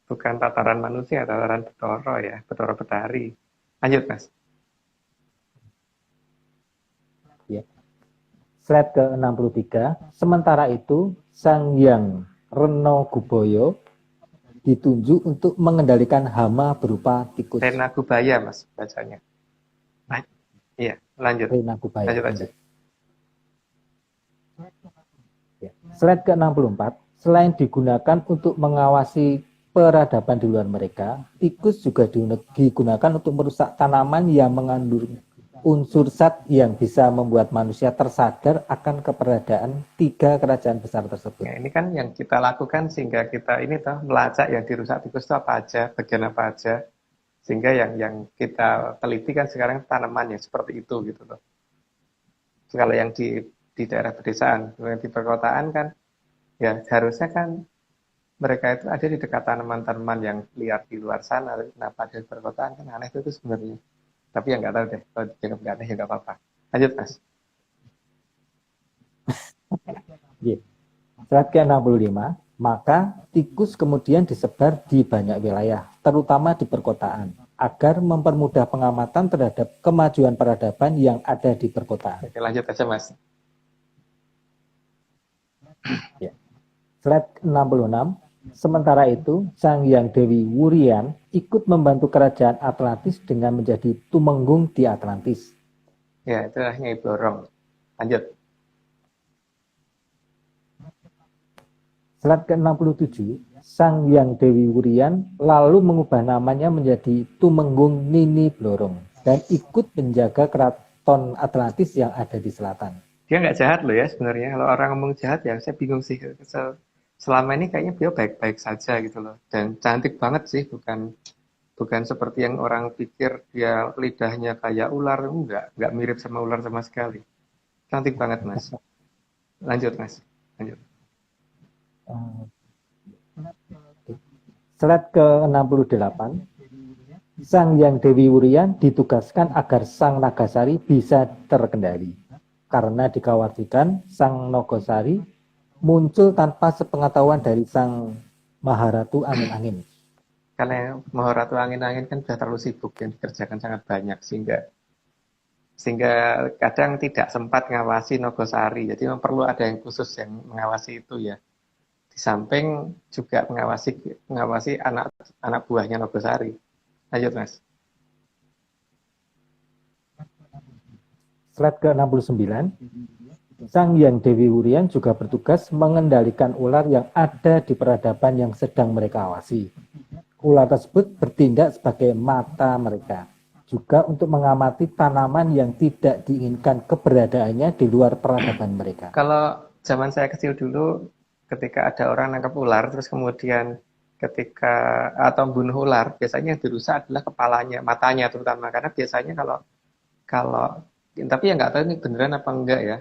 S2: bukan tataran manusia, tataran Betoro ya, Betoro Betari. Lanjut Mas.
S3: Ya. Slide ke-63, sementara itu Sang Hyang Reno Guboyo ditunjuk untuk mengendalikan hama berupa tikus.
S2: Rena Gubaya Mas bacanya. Iya, lanjut.
S3: Rena Gubaya.
S2: Lanjut aja.
S3: Ya. Slide ke-64, selain digunakan untuk mengawasi peradaban di luar mereka, tikus juga digunakan untuk merusak tanaman yang mengandung unsur zat yang bisa membuat manusia tersadar akan keberadaan 3 kerajaan besar tersebut.
S2: Ya, ini kan yang kita lakukan sehingga kita ini melacak yang dirusak tikus itu apa aja, bagian apa aja. Sehingga yang kita teliti kan sekarang tanaman yang seperti itu gitu loh. Kalau yang di daerah pedesaan, yang di perkotaan kan ya harusnya kan mereka itu ada di dekat tanaman-tanaman yang liar di luar sana. Kenapa ada di perkotaan kan aneh itu sebenarnya. Tapi ya nggak tahu deh, kalau dianggap nggak aneh ya nggak apa-apa. Lanjut Mas.
S3: Slide ke-65, maka tikus kemudian disebar di banyak wilayah, terutama di perkotaan, agar mempermudah pengamatan terhadap kemajuan peradaban yang ada di perkotaan.
S2: Oke, lanjut aja Mas.
S3: Ya. Slide 66, sementara itu Sang Hyang Dewi Wurian ikut membantu kerajaan Atlantis dengan menjadi tumenggung di Atlantis.
S2: Ya, itulah Nyai Blorong. Lanjut.
S3: Slide ke-67, Sang Hyang Dewi Wurian lalu mengubah namanya menjadi Tumenggung Nini Blorong dan ikut menjaga keraton Atlantis yang ada di selatan.
S2: Dia nggak jahat loh ya sebenarnya. Kalau orang ngomong jahat ya saya bingung sih. Selama ini kayaknya dia baik-baik saja gitu loh. Dan cantik banget sih, bukan seperti yang orang pikir dia lidahnya kayak ular. Enggak mirip sama ular sama sekali. Cantik banget Mas. Lanjut Mas. Lanjut.
S3: Slide ke-68, Sang Hyang Dewi Wurian ditugaskan agar Sang Nagasari bisa terkendali. Karena dikhawatirkan Sang Nagasari muncul tanpa sepengetahuan dari Sang Maharatu Angin-Angin.
S2: Karena Maharatu Angin-Angin kan sudah terlalu sibuk yang dikerjakan sangat banyak sehingga kadang tidak sempat ngawasi Nogosari. Jadi memang perlu ada yang khusus yang mengawasi itu ya. Di samping juga mengawasi anak buahnya Nogosari. Lanjut Mas.
S3: Slide ke-69, Sang Hyang Dewi Wurian juga bertugas mengendalikan ular yang ada di peradaban yang sedang mereka awasi. Ular tersebut bertindak sebagai mata mereka, juga untuk mengamati tanaman yang tidak diinginkan keberadaannya di luar peradaban mereka.
S2: Kalau zaman saya kecil dulu, ketika ada orang nangkap ular, terus kemudian ketika atau bunuh ular, biasanya yang dirusak adalah kepalanya, matanya terutama. Karena biasanya kalau kalau tapi ya nggak tahu ini beneran apa enggak ya.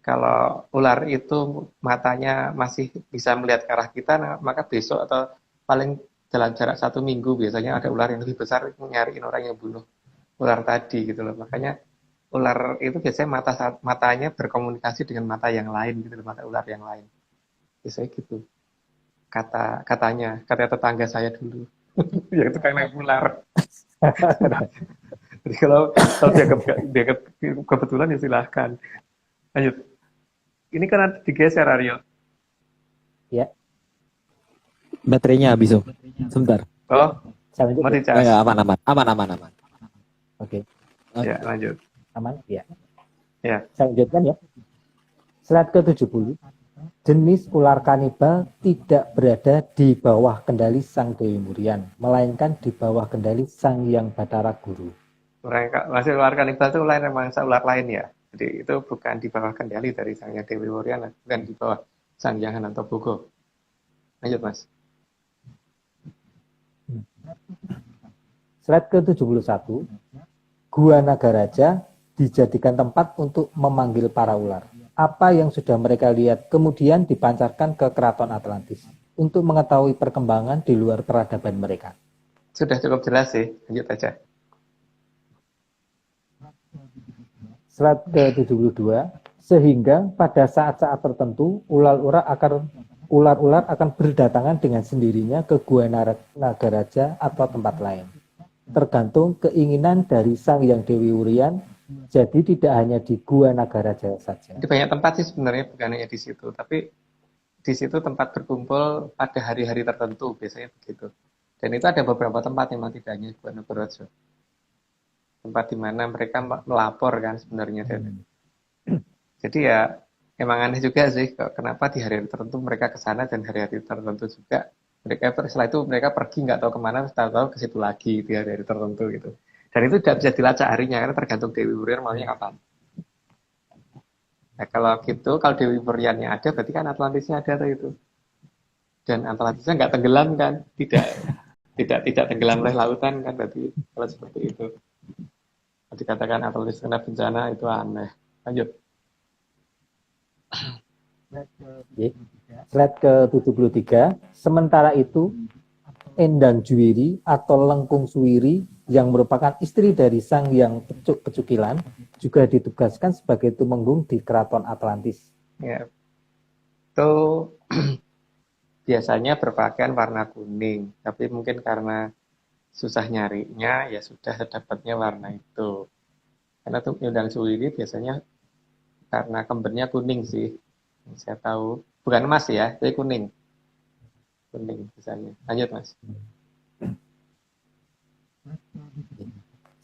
S2: Kalau ular itu matanya masih bisa melihat ke arah kita, nah, maka besok atau paling dalam jarak 1 minggu biasanya ada ular yang lebih besar nyariin orang yang bunuh ular tadi gitu loh. Makanya ular itu biasanya matanya berkomunikasi dengan mata yang lain gitu loh, mata ular yang lain. Biasanya gitu. Kata tetangga saya dulu. Ya itu kan ular. Jadi kalau dianggap kebetulan ya silahkan. Lanjut. Ini kan nanti digeser Aryo.
S3: Ya,
S1: Baterainya habis, Om. Sebentar.
S2: Oh,
S3: saya lanjut
S2: mau
S3: ya.
S2: dicas.
S1: Enggak, aman.
S3: Oke,
S2: Ya, lanjut.
S3: aman. Ya,
S2: Ya,
S3: saya lanjutkan ya. Slide ke-70. Jenis ular kanibal tidak berada di bawah kendali Sang Dewi Murian, melainkan di bawah kendali Sang Hyang Bathara Guru.
S2: mereka masih ular kanibal itu lain mangsa ular lain ya. Jadi itu bukan di bawah kendali dari Sang Hyang Dewi Wuriana, bukan di bawah Sang Hyang Hanantobogo. Lanjut Mas.
S3: Slide ke-71. Gua Nagaraja dijadikan tempat untuk memanggil para ular. Apa yang sudah mereka lihat kemudian dipancarkan ke keraton Atlantis untuk mengetahui perkembangan di luar peradaban mereka.
S2: Sudah cukup jelas sih, lanjut aja.
S3: Slide ke-72. Sehingga pada saat-saat tertentu ular-ular akan berdatangan dengan sendirinya ke Gua Nagaraja atau tempat lain. Tergantung keinginan dari Sang Hyang Dewi Wurian. Jadi tidak hanya di Gua Nagaraja saja.
S2: Di banyak tempat sih sebenarnya, bukan hanya di situ, tapi di situ tempat berkumpul pada hari-hari tertentu, biasanya begitu. Dan itu ada beberapa tempat memang tidak hanya Gua Nagaraja. Tempat di mana mereka melapor kan sebenarnya. Jadi ya emang aneh juga sih, kenapa di hari-hari tertentu mereka ke sana dan hari-hari tertentu juga mereka setelah itu mereka pergi nggak tahu kemana, tahu-tahu ke situ lagi di hari-hari tertentu gitu. Dan itu tidak bisa dilacak harinya karena tergantung Dewi Wurian maunya kapan. Nah, kalau gitu, kalau Dewi Wuriannya ada, berarti kan Atlantisnya ada tuh itu. Dan Atlantisnya nggak tenggelam kan? Tidak tenggelam oleh lautan kan? Berarti kalau seperti itu. Dikatakan Atlantis kena bencana itu aneh. Lanjut.
S3: Slide ke-73. Sementara itu, Endang Juwiri atau Lengkung Suwiri yang merupakan istri dari Sang Hyang Pecukilan juga ditugaskan sebagai tumenggung di Keraton Atlantis.
S2: Ya, itu biasanya berpakaian warna kuning, tapi mungkin karena susah nyarinya, ya sudah dapatnya warna itu. Karena tuh Endang Suwiri biasanya karena kembennya kuning sih, saya tahu. Bukan emas ya, tapi kuning. Kuning misalnya. Lanjut Mas.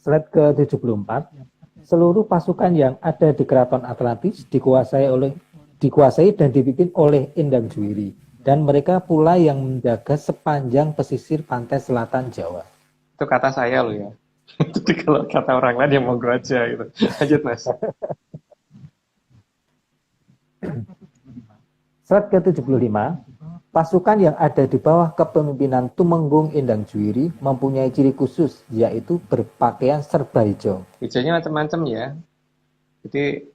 S3: Slide ke-74. Seluruh pasukan yang ada di Keraton Atlantis dikuasai dan dipimpin oleh Endang Juwiri. Dan mereka pula yang menjaga sepanjang pesisir pantai selatan Jawa.
S2: Itu kata saya loh ya. Jadi kalau kata orang lain ya monggo aja gitu. Lanjut Mas.
S3: Slide ke-75. Pasukan yang ada di bawah kepemimpinan Tumenggung Endang Juwiri mempunyai ciri khusus, yaitu berpakaian serba hijau.
S2: Hijaunya macam-macam ya. Jadi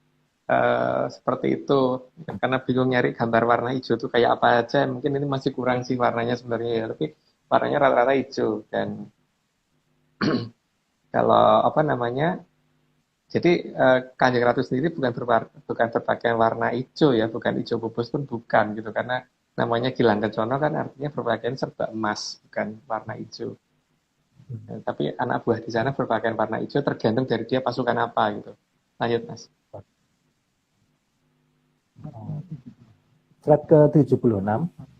S2: seperti itu. Karena bingung nyari gambar warna hijau itu kayak apa aja. Mungkin ini masih kurang sih warnanya sebenarnya ya. Tapi warnanya rata-rata hijau. Dan kalau apa namanya, jadi Kanjeng Ratu sendiri bukan berpakaian warna hijau ya, bukan hijau pupus pun bukan gitu, karena namanya Gilang Kencono kan artinya berpakaian serba emas, bukan warna hijau. Tapi anak buah di sana berpakaian warna hijau tergantung dari dia pasukan apa gitu. Lanjut Mas.
S3: Slide ke-76.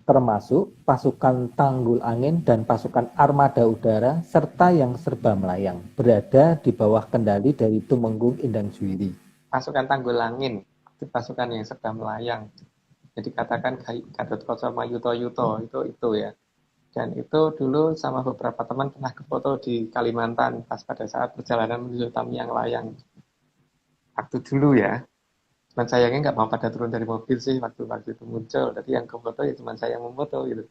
S3: Termasuk pasukan Tanggul Angin dan pasukan Armada Udara serta yang serba melayang berada di bawah kendali dari Tumenggung Endang Juwiri.
S2: Pasukan Tanggul Angin itu pasukan yang serba melayang. Jadi katakan Gatot Yuto itu ya. Dan itu dulu sama beberapa teman pernah ke foto di Kalimantan pas pada saat perjalanan menuju Tamiang Layang. Waktu dulu ya. Cuman sayangnya nggak mau pada turun dari mobil sih waktu itu muncul. Jadi yang ke foto ya cuma saya yang memfoto gitu.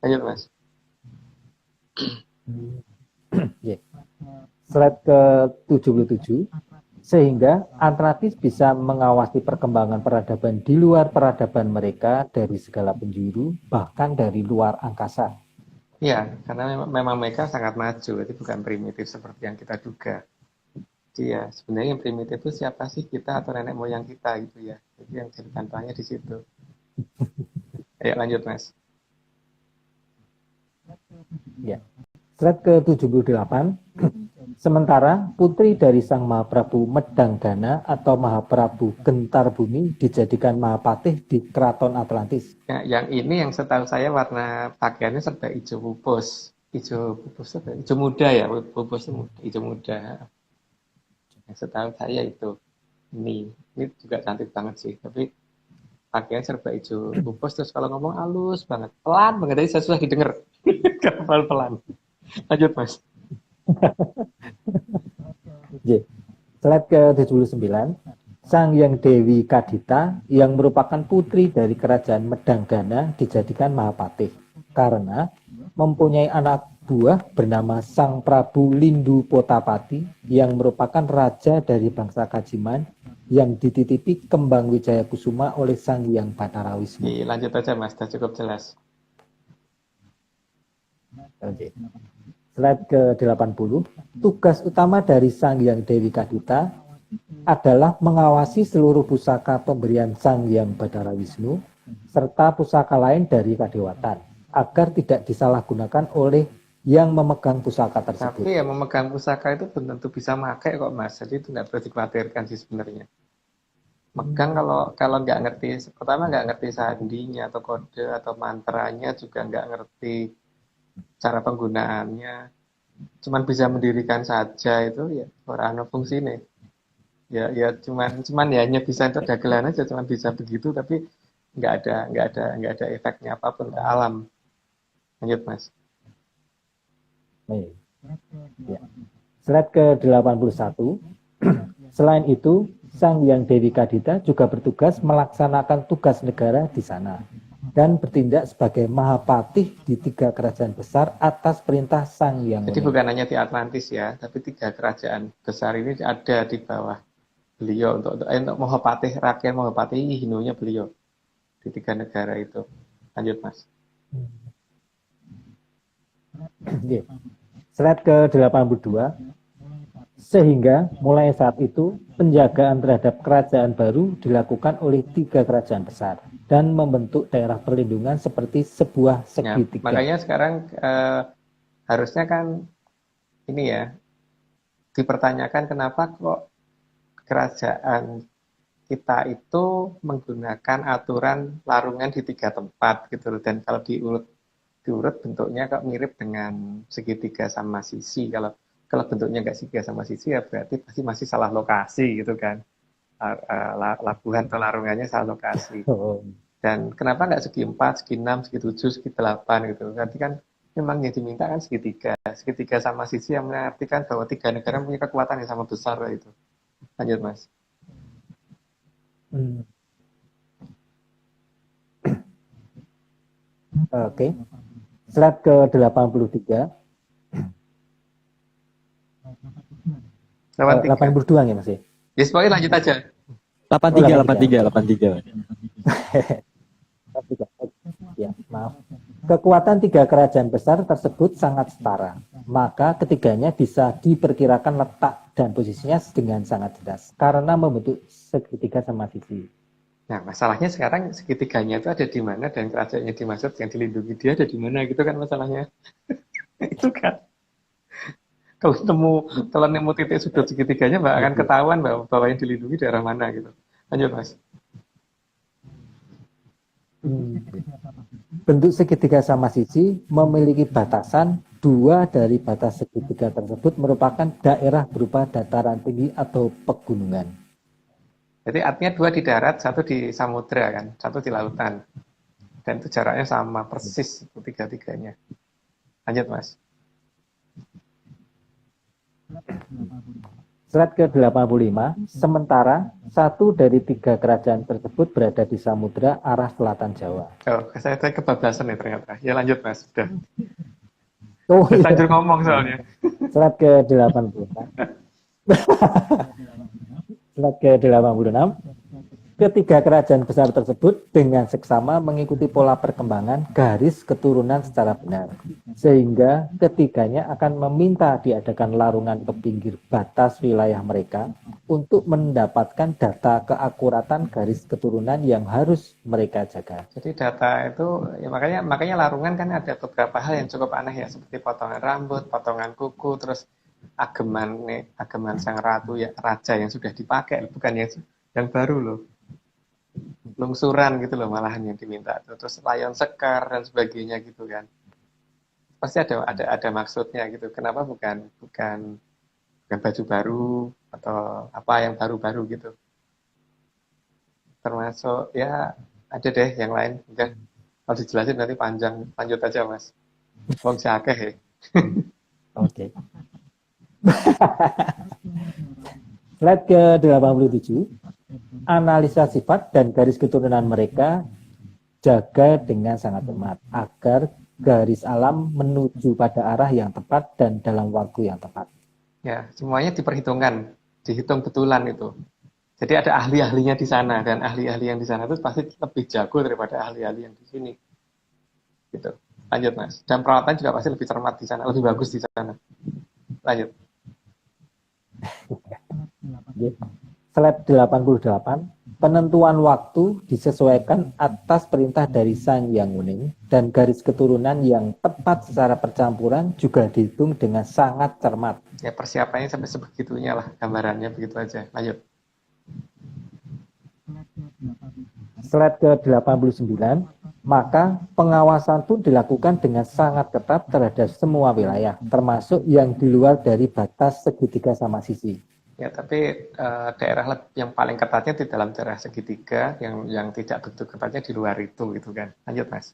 S2: Lanjut Mas.
S3: Ya. Slide ke-77, sehingga Atlantis bisa mengawasi perkembangan peradaban di luar peradaban mereka dari segala penjuru, bahkan dari luar angkasa.
S2: Iya, karena memang mereka sangat maju, jadi bukan primitif seperti yang kita duga. Jadi ya sebenarnya yang primitif itu siapa sih, kita atau nenek moyang kita gitu ya. Jadi yang jadi tantangannya di situ. Ayo lanjut Mas.
S3: Ya. Slide ke-78, sementara putri dari Sang Mahaprabu Medangdana atau Mahaprabu Gentar Bumi dijadikan Mahapatih di Keraton Atlantis.
S2: Ya, yang ini yang setahu saya warna pakaiannya serba hijau pupus. Hijau pupus apa? Hijau muda ya, pupus itu hijau muda. Yang setahu saya itu ini juga cantik banget sih, tapi pakaian serba hijau pupus, terus kalau ngomong halus banget, pelan banget, jadi saya susah didengar. Kalau pelan-pelan. Lanjut Mas.
S3: Y. Slide ke-79, Sang Hyang Dewi Kadita yang merupakan putri dari kerajaan Medangdana dijadikan Mahapatih karena mempunyai anak buah bernama Sang Prabu Lindu Potapati yang merupakan raja dari bangsa Kajiman yang dititipi kembang Wijaya Kusuma oleh Sang Hyang Batara Wisnu.
S2: Lanjut aja Mas, sudah cukup jelas.
S3: Oke. Slide ke-80, tugas utama dari Sang Hyang Dewi Kadita adalah mengawasi seluruh pusaka pemberian Sang Hyang Batara Wisnu serta pusaka lain dari kadewatan agar tidak disalahgunakan oleh yang memegang pusaka tersebut.
S2: Tapi yang memegang pusaka itu belum tentu bisa pakai kok Mas, jadi itu nggak perlu dikhawatirkan sih sebenarnya. Megang kalau nggak ngerti, pertama nggak ngerti sandinya atau kode atau mantranya, juga nggak ngerti cara penggunaannya, cuman bisa mendirikan saja, itu ya orang ada fungsinya. Ya cuman ya hanya bisa itu dagelan aja, cuman bisa begitu, tapi nggak ada efeknya apapun ke alam. Lanjut Mas.
S3: Baik. Ya. Slide ke-81. Selain itu, Sang Hyang Dewi Kadita juga bertugas melaksanakan tugas negara di sana dan bertindak sebagai Mahapatih di 3 kerajaan besar atas perintah Sang Hyang
S2: Jadi
S3: Muni.
S2: bukan hanya di Atlantis ya, tapi 3 kerajaan besar ini ada di bawah beliau untuk Mahapatih, rakyat Mahapatih Hinunya beliau di 3 negara itu. Lanjut Mas.
S3: Yeah. Slide ke-82. Sehingga mulai saat itu penjagaan terhadap kerajaan baru dilakukan oleh 3 kerajaan besar dan membentuk daerah perlindungan seperti sebuah segitiga.
S2: Makanya sekarang harusnya kan ini ya dipertanyakan, kenapa kok kerajaan kita itu menggunakan aturan larungan di 3 tempat gitu, dan kalau diurut bentuknya kok mirip dengan segitiga sama sisi. Kalau bentuknya nggak segitiga sama sisi ya berarti pasti masih salah lokasi gitu kan. Labuhan atau larungannya salah lokasi. Dan kenapa nggak segi 4, segi 6, segi 7, segi 8 gitu. Berarti kan memang yang diminta kan segitiga. Segitiga sama sisi yang mengartikan bahwa 3 negara punya kekuatan yang sama besar itu. Lanjut Mas.
S3: Oke. Slide ke-83. 82 ya Mas ya?
S2: Ya pokoknya lanjut aja.
S1: 83.
S3: Ya, maaf. Kekuatan 3 kerajaan besar tersebut sangat setara. Maka ketiganya bisa diperkirakan letak dan posisinya dengan sangat jelas karena membentuk segitiga sama sisi.
S2: Nah, masalahnya sekarang segitiganya itu ada di mana dan kerajaannya dimaksud yang dilindungi dia ada di mana gitu kan masalahnya. Itu kan. Kalau nemu titik sudut segitiganya akan ketahuan bahwa yang dilindungi daerah mana gitu. Lanjut Mas.
S3: Bentuk segitiga sama sisi memiliki batasan. 2 dari batas segitiga tersebut merupakan daerah berupa dataran tinggi atau pegunungan.
S2: Jadi artinya 2 di darat, 1 di samudra kan, 1 di lautan. Dan itu jaraknya sama persis itu 3-3-nya. Lanjut Mas.
S3: Slide ke-85, sementara 1 dari 3 kerajaan tersebut berada di samudra arah selatan Jawa.
S2: Oh, saya kebablasan nih ternyata. Ya lanjut Mas, sudah.
S3: Oh iya,
S2: Lanjut ngomong soalnya.
S3: slide ke-86. Slide ke-86. Ketiga kerajaan besar tersebut dengan seksama mengikuti pola perkembangan garis keturunan secara benar. Sehingga ketiganya akan meminta diadakan larungan ke pinggir batas wilayah mereka untuk mendapatkan data keakuratan garis keturunan yang harus mereka jaga.
S2: Jadi data itu, ya makanya larungan kan ada beberapa hal yang cukup aneh ya, seperti potongan rambut, potongan kuku, terus ageman sang ratu ya, raja yang sudah dipakai, bukan yang baru loh. Lungsuran gitu loh malahan yang diminta, terus layon sekar dan sebagainya gitu kan. Pasti ada maksudnya gitu. Kenapa bukan baju baru atau apa yang baru-baru gitu. Termasuk ya ada deh yang lain. Udah kalau dijelasin nanti panjang, lanjut aja Mas. Wong akeh ya.
S3: Oke. Slide ke-87. Analisa sifat dan garis keturunan mereka jaga dengan sangat cermat agar garis alam menuju pada arah yang tepat dan dalam waktu yang tepat.
S2: Ya, semuanya diperhitungkan, dihitung betulan itu. Jadi ada ahli-ahlinya di sana, dan ahli-ahli yang di sana itu pasti lebih jago daripada ahli-ahli yang di sini. Gitu. Lanjut Mas. Dan perawatan juga pasti lebih cermat di sana, lebih bagus di sana. Lanjut. Slide 88, penentuan waktu disesuaikan atas perintah dari Sang Yang Kuning dan garis keturunan yang tepat secara percampuran juga dihitung dengan sangat cermat. Ya persiapannya sampai sebegitunya lah, gambarannya begitu aja. Lanjut.
S3: Slide ke-89, maka pengawasan pun dilakukan dengan sangat ketat terhadap semua wilayah, termasuk yang di luar dari batas segitiga sama sisi.
S2: Ya, tapi daerah yang paling ketatnya di dalam daerah segitiga, yang tidak begitu ketatnya di luar itu, gitu kan. Lanjut, Mas.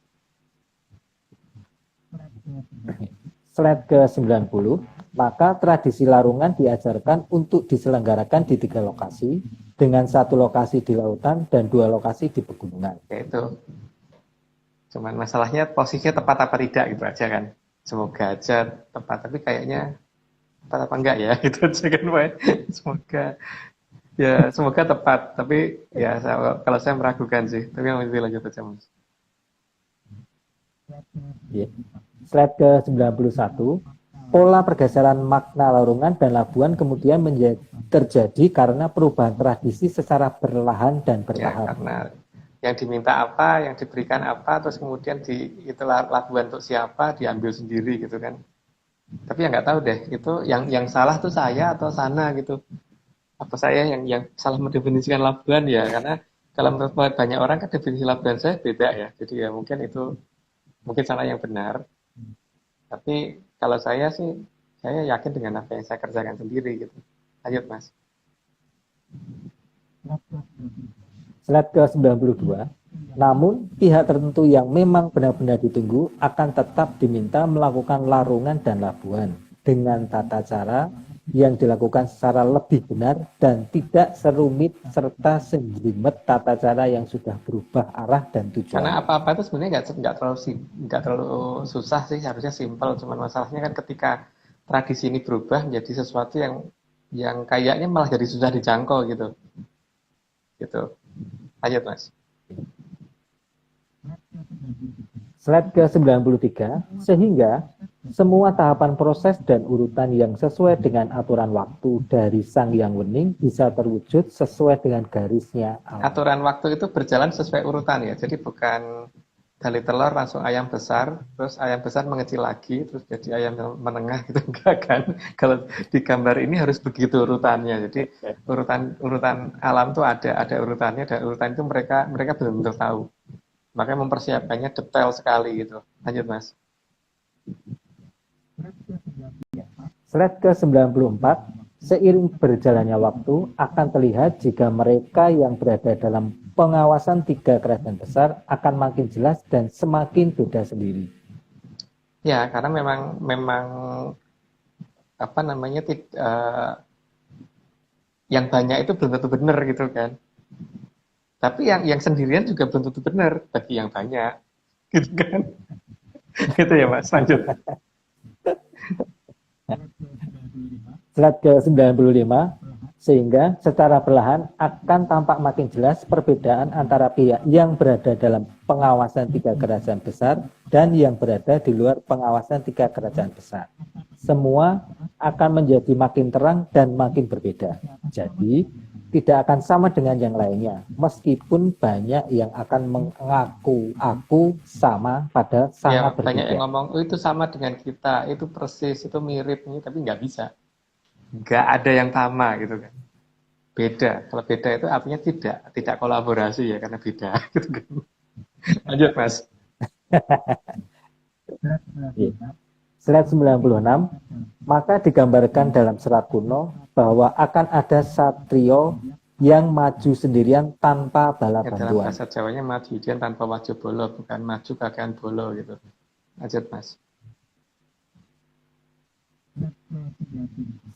S3: Slide ke-90, maka tradisi larungan diajarkan untuk diselenggarakan di 3 lokasi, dengan 1 lokasi di lautan dan 2 lokasi di pegunungan.
S2: Ya itu. Cuman masalahnya posisinya tepat apa tidak, gitu aja kan. Semoga aja tepat, tapi kayaknya tepat apa enggak ya, gitu aja kan Pak. Semoga tepat, tapi ya kalau saya meragukan sih, tapi yang lebih lanjut aja Mas.
S3: Slide ke-91, pola pergeseran makna larungan dan labuan kemudian terjadi karena perubahan tradisi secara perlahan dan bertahap.
S2: Ya, karena yang diminta apa, yang diberikan apa, terus kemudian itu labuan untuk siapa diambil sendiri gitu kan. Tapi ya nggak tahu deh, itu yang salah tuh saya atau sana gitu. Apa saya yang salah mendefinisikan labuan ya, karena kalau menurut banyak orang kan definisi labuan saya beda ya. Jadi ya mungkin sana yang benar. Tapi kalau saya sih, saya yakin dengan apa yang saya kerjakan sendiri gitu. Lanjut Mas.
S3: Slide ke-92, namun pihak tertentu yang memang benar-benar ditunggu akan tetap diminta melakukan larungan dan labuan dengan tata cara yang dilakukan secara lebih benar dan tidak serumit serta sejelimet tata cara yang sudah berubah arah dan tujuan.
S2: Karena apa-apa itu sebenarnya nggak terlalu susah sih, harusnya simpel. Cuman masalahnya kan ketika tradisi ini berubah menjadi sesuatu yang kayaknya malah jadi susah dijangkau gitu. Lanjut Mas.
S3: Slide ke-93, sehingga semua tahapan proses dan urutan yang sesuai dengan aturan waktu dari Sang Yang Wening bisa terwujud sesuai dengan garisnya alam.
S2: Aturan waktu itu berjalan sesuai urutan ya, jadi bukan dari telur langsung ayam besar, terus ayam besar mengecil lagi, terus jadi ayam menengah gitu, enggak kan. Kalau di gambar ini harus begitu urutannya, jadi urutan alam tuh ada urutannya, dan urutan itu mereka benar-benar tahu. Makanya mempersiapkannya detail sekali gitu. Lanjut Mas.
S3: Slide ke-94, seiring berjalannya waktu akan terlihat jika mereka yang berada dalam pengawasan 3 kerajaan besar akan makin jelas dan semakin beda sendiri.
S2: Ya, karena memang apa namanya yang banyak itu belum tentu benar gitu kan. Tapi yang sendirian juga belum tentu benar bagi yang banyak gitu kan. Gitu ya Mas, lanjut.
S3: Slide ke-95, sehingga secara perlahan akan tampak makin jelas perbedaan antara pihak yang berada dalam pengawasan 3 kerajaan besar dan yang berada di luar pengawasan 3 kerajaan besar. Semua akan menjadi makin terang dan makin berbeda. Jadi, tidak akan sama dengan yang lainnya, meskipun banyak yang akan mengaku aku sama padahal
S2: Ya,
S3: sangat
S2: banyak yang
S3: berbeda.
S2: ngomong, oh itu sama dengan kita, itu persis, itu mirip nih, tapi nggak bisa. Nggak ada yang sama gitu kan. Beda. Kalau beda itu artinya tidak kolaborasi ya, karena beda. Gitu kan. Lanjut Mas.
S3: Slide 96, maka digambarkan dalam serat kuno bahwa akan ada satrio yang maju sendirian tanpa bala
S2: Ya, dalam
S3: bantuan.
S2: bahasa Jawanya maju ujian tanpa wajah bolo, bukan maju kakean bolo gitu. Lanjut Mas.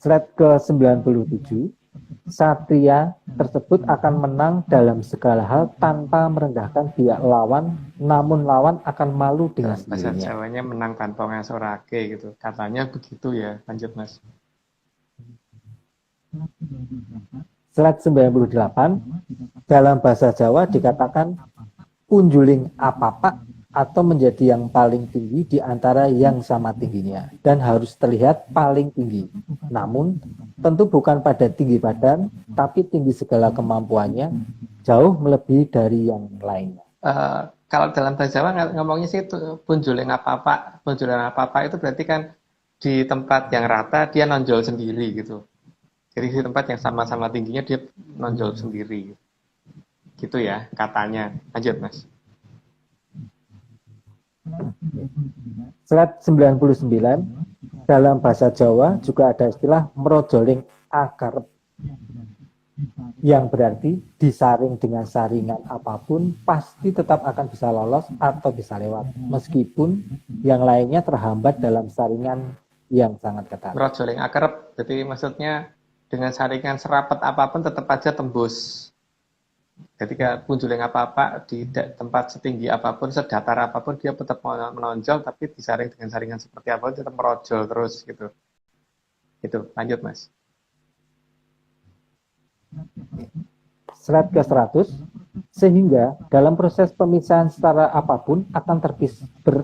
S3: Slide ke-97, satria tersebut akan menang dalam segala hal tanpa merendahkan pihak lawan, namun lawan akan malu dengan
S2: Dalam bahasa
S3: sendirinya.
S2: Jawanya menang tanpa ngasorake gitu. Katanya begitu ya. Lanjut Mas.
S3: Slide 98, dalam bahasa Jawa dikatakan unjuling apa-apa atau menjadi yang paling tinggi di antara yang sama tingginya dan harus terlihat paling tinggi. Namun, tentu bukan pada tinggi badan, tapi tinggi segala kemampuannya, jauh melebihi dari yang lainnya.
S2: Kalau dalam bahasa Jawa ngomongnya sih itu punjuling apa-apa. Punjuling apa-apa itu berarti kan di tempat yang rata dia nonjol sendiri gitu. Jadi di tempat yang sama-sama tingginya dia nonjol sendiri. Gitu ya katanya. Lanjut Mas.
S3: Slide 99, dalam bahasa Jawa juga ada istilah merojoling akarep yang berarti disaring dengan saringan apapun pasti tetap akan bisa lolos atau bisa lewat meskipun yang lainnya terhambat dalam saringan yang sangat ketat.
S2: Merojoling akrab. Jadi maksudnya dengan saringan serapat apapun tetap aja tembus. Ketika punjuling apa-apa di tempat setinggi apapun, sedatar apapun, dia tetap menonjol, tapi disaring dengan saringan seperti apa, tetap merojol terus gitu. Itu, lanjut Mas.
S3: Slide ke 100, sehingga dalam proses pemisahan secara apapun akan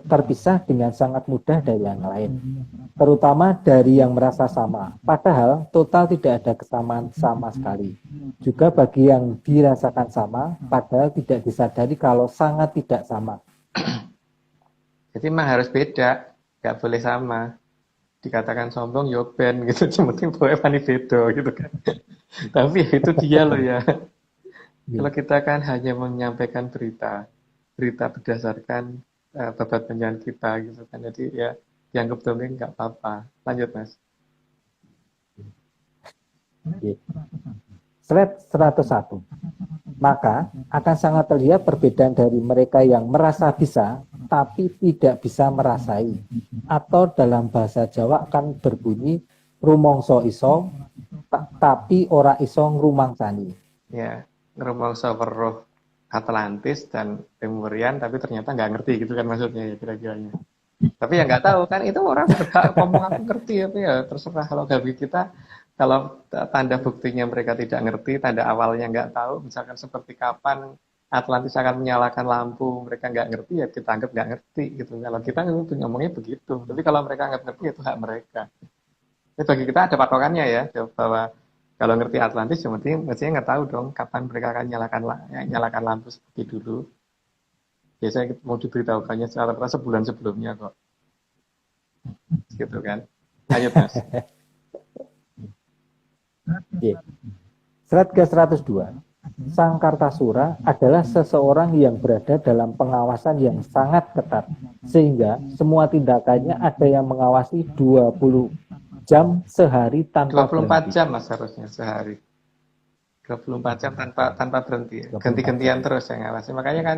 S3: terpisah dengan sangat mudah dari yang lain, terutama dari yang merasa sama, padahal total tidak ada kesamaan sama sekali. Juga bagi yang dirasakan sama, padahal tidak disadari kalau sangat tidak sama.
S2: Jadi memang harus beda, nggak boleh sama. Dikatakan sombong, yo ben gitu, yang penting boleh pani bedo gitu kan. Tapi itu dia loh ya. Kalau kita kan hanya menyampaikan berita berdasarkan babat penjalan kita gitu kan. Jadi ya dianggap dongeng nggak apa-apa. Lanjut Mas.
S3: Slide 101. Maka akan sangat terlihat perbedaan dari mereka yang merasa bisa tapi tidak bisa merasai. Atau dalam bahasa Jawa akan berbunyi rumongso iso tapi ora iso ngrumangsani.
S2: Ya, ngerumongso weruh Atlantis dan Lemurian tapi ternyata nggak ngerti gitu kan maksudnya ya kira-kiranya. Tapi ya nggak tahu kan itu orang berhak ngomong aku ngerti tapi ya terserah. Kalau bagi kita, kalau tanda buktinya mereka tidak ngerti, tanda awalnya nggak tahu, misalkan seperti kapan Atlantis akan menyalakan lampu, mereka nggak ngerti ya kita anggap nggak ngerti gitu. Kalau kita ngomongnya begitu, tapi kalau mereka nggak ngerti itu hak mereka. Tapi bagi kita ada patokannya ya, bahwa kalau ngerti Atlantis, mestinya nggak tahu dong kapan mereka akan nyalakan lampu seperti dulu. Biasanya mau diberitahukannya secara sebulan sebelumnya kok. Gitu kan. Lanjut Mas.
S3: Slide ke 102. Sang Kartasura adalah seseorang yang berada dalam pengawasan yang sangat ketat, sehingga semua tindakannya ada yang mengawasi 20 jam sehari tanpa
S2: 24
S3: berhenti.
S2: jam Mas harusnya sehari. 24 jam tanpa berhenti. Ganti-gantian terus yang ngawasi. Makanya kan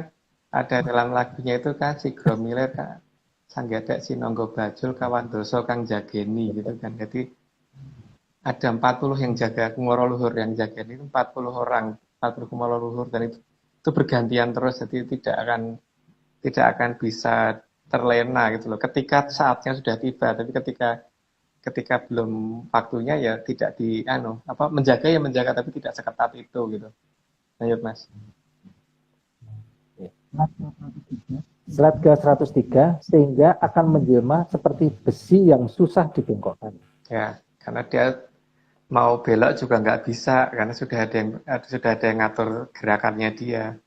S2: ada dalam lagunya itu kan si Gromiler kan Sanggada Sinonggo Bajul kawan doso kang jageni gitu kan. Jadi ada 40 yang jaga kumoro luhur, yang jaga itu 40 orang, 40 kumoro luhur, dan itu bergantian terus, jadi tidak akan bisa terlena gitu loh. Ketika saatnya sudah tiba, tapi ketika belum waktunya ya tidak menjaga ya menjaga, tapi tidak seketat itu gitu. Lanjut Mas.
S3: Slide ke 103, sehingga akan menjelma seperti besi yang susah dibengkokkan.
S2: Ya, karena dia mau belok juga nggak bisa, karena sudah ada yang ngatur gerakannya dia.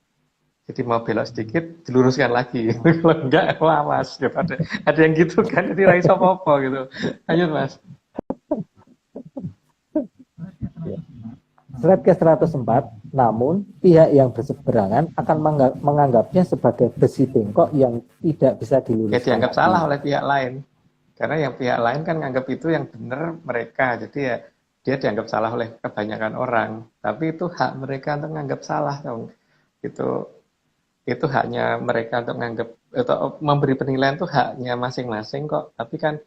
S2: Jadi mau belok sedikit, diluruskan lagi. Kalau enggak, lawas. Gitu. Ada yang gitu kan, jadi raiso popo gitu. Lanjut Mas.
S3: Slide ke 104, namun pihak yang berseberangan akan menganggapnya sebagai besi bengkok yang tidak bisa diluruskan.
S2: Ya dianggap salah oleh pihak lain. Karena yang pihak lain kan nganggap itu yang benar mereka. Jadi ya dia dianggap salah oleh kebanyakan orang. Tapi itu hak mereka untuk menganggap salah dong. Itu haknya mereka untuk menganggap atau memberi penilaian itu haknya masing-masing kok. Tapi kan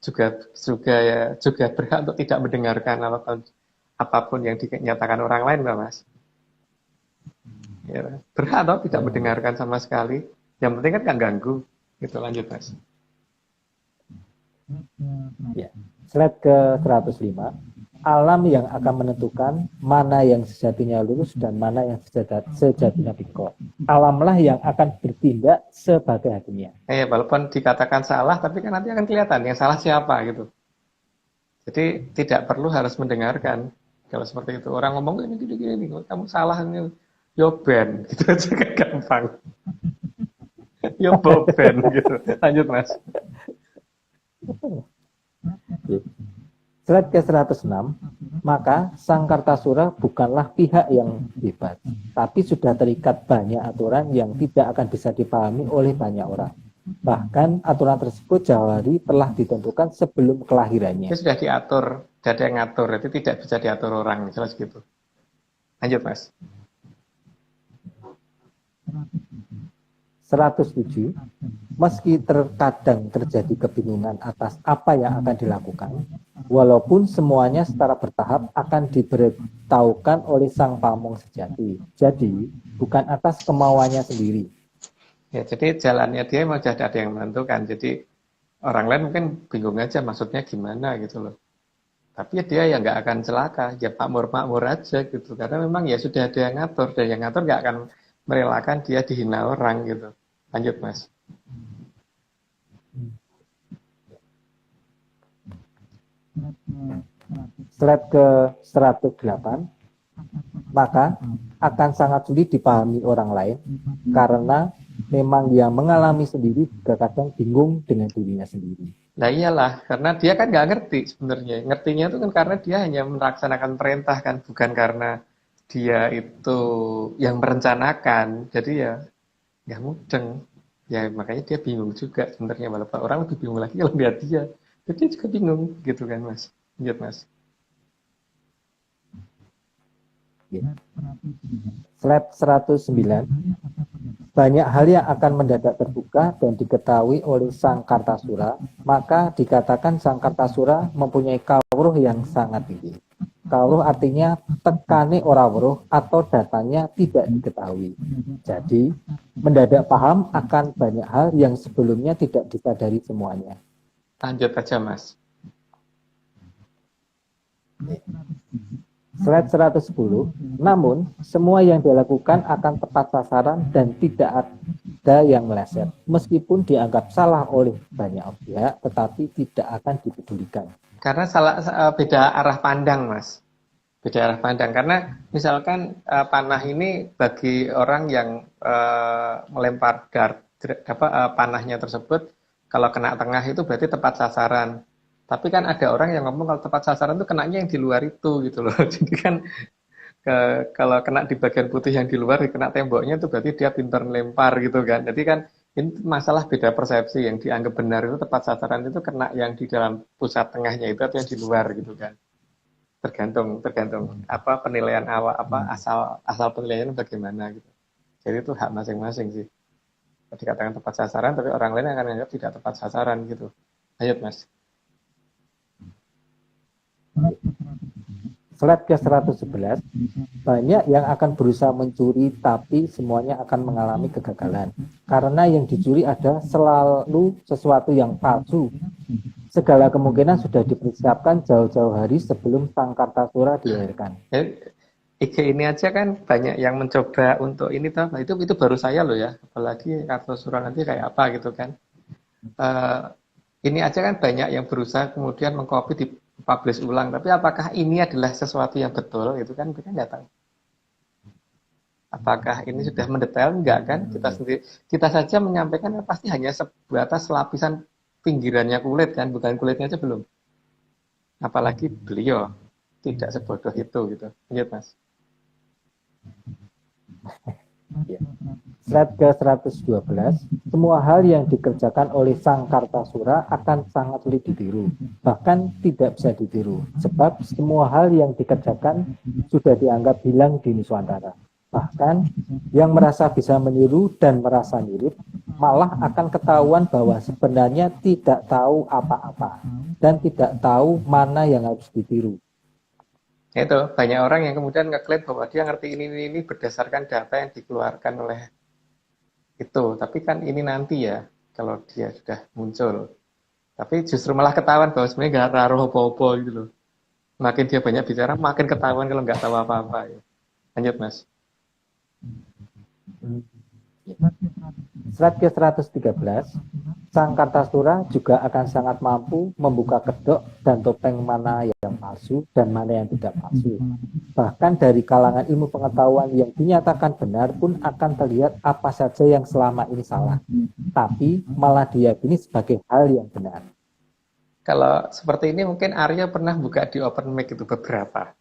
S2: juga berhak untuk tidak mendengarkan apapun yang dinyatakan orang lain, Mbak Mas. Ya, berhak atau tidak mendengarkan sama sekali. Yang penting kan nggak ganggu. Gitu, lanjut Mas.
S3: Ya. Slide ke 105. Alam yang akan menentukan mana yang sejatinya lurus dan mana yang sejatinya bengkok. Alamlah yang akan bertindak sebagai hakimnya.
S2: Walaupun dikatakan salah, tapi kan nanti akan kelihatan yang salah siapa gitu. Jadi tidak perlu harus mendengarkan. Kalau seperti itu orang ngomong ini gini, kamu salah ini, yo ben, gitu aja kan gampang. Yo boben gitu. Lanjut Mas.
S3: Slide ke 106, maka Sang Kartasura bukanlah pihak yang hebat, tapi sudah terikat banyak aturan yang tidak akan bisa dipahami oleh banyak orang. Bahkan aturan tersebut jauh-hari telah ditentukan sebelum kelahirannya.
S2: Itu sudah diatur, sudah ada yang ngatur, itu tidak bisa diatur orang, jelas gitu. Lanjut Mas.
S3: 107, meski terkadang terjadi kebingungan atas apa yang akan dilakukan, walaupun semuanya secara bertahap akan diberitahukan oleh Sang Pamong sejati. Jadi, bukan atas kemauannya sendiri.
S2: Ya, jadi jalannya dia memang sudah ada yang menentukan. Jadi orang lain mungkin bingung aja maksudnya gimana gitu loh. Tapi ya dia ya nggak akan celaka, ya makmur-makmur aja gitu. Karena memang ya sudah ada yang ngatur, dan yang ngatur nggak akan merelakan dia dihina orang gitu. Lanjut Mas.
S3: Slide ke 108, maka akan sangat sulit dipahami orang lain karena memang yang mengalami sendiri juga kadang bingung dengan dirinya sendiri.
S2: Nah iyalah, karena dia kan nggak ngerti sebenarnya. Ngertinya itu kan karena dia hanya melaksanakan perintah kan, bukan karena dia itu yang merencanakan. Jadi ya nggak mudeng. Ya makanya dia bingung juga sebenarnya, walaupun orang lebih bingung lagi kalau lihat dia. Jadi dia juga bingung gitu kan Mas. Lanjut Mas.
S3: Slide 109, banyak hal yang akan mendadak terbuka dan diketahui oleh Sang Kartasura, maka dikatakan Sang Kartasura mempunyai kawruh yang sangat tinggi. Kawruh artinya tekane ora weruh atau datanya tidak diketahui. Jadi, mendadak paham akan banyak hal yang sebelumnya tidak disadari semuanya.
S2: Lanjut aja Mas.
S3: Slide 110, namun semua yang dilakukan akan tepat sasaran dan tidak ada yang meleset. Meskipun dianggap salah oleh banyak pihak, tetapi tidak akan dipedulikan.
S2: Karena beda arah pandang Mas. Beda arah pandang. Karena misalkan panah ini bagi orang yang melempar panahnya tersebut, kalau kena tengah itu berarti tepat sasaran. Tapi kan ada orang yang ngomong kalau tepat sasaran itu kenanya yang di luar itu gitu loh. Jadi kan kalau kena di bagian putih yang di luar, kena temboknya itu berarti dia pintar melempar gitu kan. Jadi kan ini masalah beda persepsi. Yang dianggap benar itu tepat sasaran itu kena yang di dalam pusat tengahnya itu atau yang di luar gitu kan. Tergantung apa penilaian awal, apa asal penilaiannya bagaimana gitu. Jadi itu hak masing-masing sih. Dikatakan tepat sasaran, tapi orang lain akan menganggap tidak tepat sasaran gitu. Lanjut Mas.
S3: Slide ke 111, banyak yang akan berusaha mencuri tapi semuanya akan mengalami kegagalan. Karena yang dicuri ada selalu sesuatu yang palsu. Segala kemungkinan sudah dipersiapkan jauh-jauh hari sebelum sang Kartasura dilahirkan.
S2: IG ini aja kan banyak yang mencoba untuk ini toh. Nah, itu baru saya loh ya. Apalagi Kartosura nanti kayak apa gitu kan. Ini aja kan banyak yang berusaha kemudian mengcopy di publish ulang. Tapi apakah ini adalah sesuatu yang betul? Itu kan kita nggak tahu. Apakah ini sudah mendetail? Enggak kan? Kita saja menyampaikan pasti hanya sebatas lapisan pinggirannya kulit kan, bukan kulitnya aja belum. Apalagi beliau tidak sebodoh itu gitu. Lanjut Mas.
S3: Ya. Slide ke 112, semua hal yang dikerjakan oleh sang Kartasura akan sangat sulit ditiru, bahkan tidak bisa ditiru, sebab semua hal yang dikerjakan sudah dianggap hilang di Nuswantara. Bahkan yang merasa bisa meniru dan merasa mirip, malah akan ketahuan bahwa sebenarnya tidak tahu apa-apa dan tidak tahu mana yang harus ditiru.
S2: Itu banyak orang yang kemudian ngeklaim bahwa dia ngerti ini berdasarkan data yang dikeluarkan oleh itu. Tapi kan ini nanti ya, kalau dia sudah muncul. Tapi justru malah ketahuan bahwa sebenarnya nggak raruh apa-apa gitu loh. Makin dia banyak bicara, makin ketahuan kalau nggak tahu apa-apa. Ya. Lanjut Mas.
S3: Slide ke 113, sang Kartasura juga akan sangat mampu membuka kedok dan topeng mana yang palsu dan mana yang tidak palsu. Bahkan dari kalangan ilmu pengetahuan yang dinyatakan benar pun akan terlihat apa saja yang selama ini salah, tapi malah diyakini sebagai hal yang benar.
S2: Kalau seperti ini mungkin Arya pernah buka di open mic itu beberapa.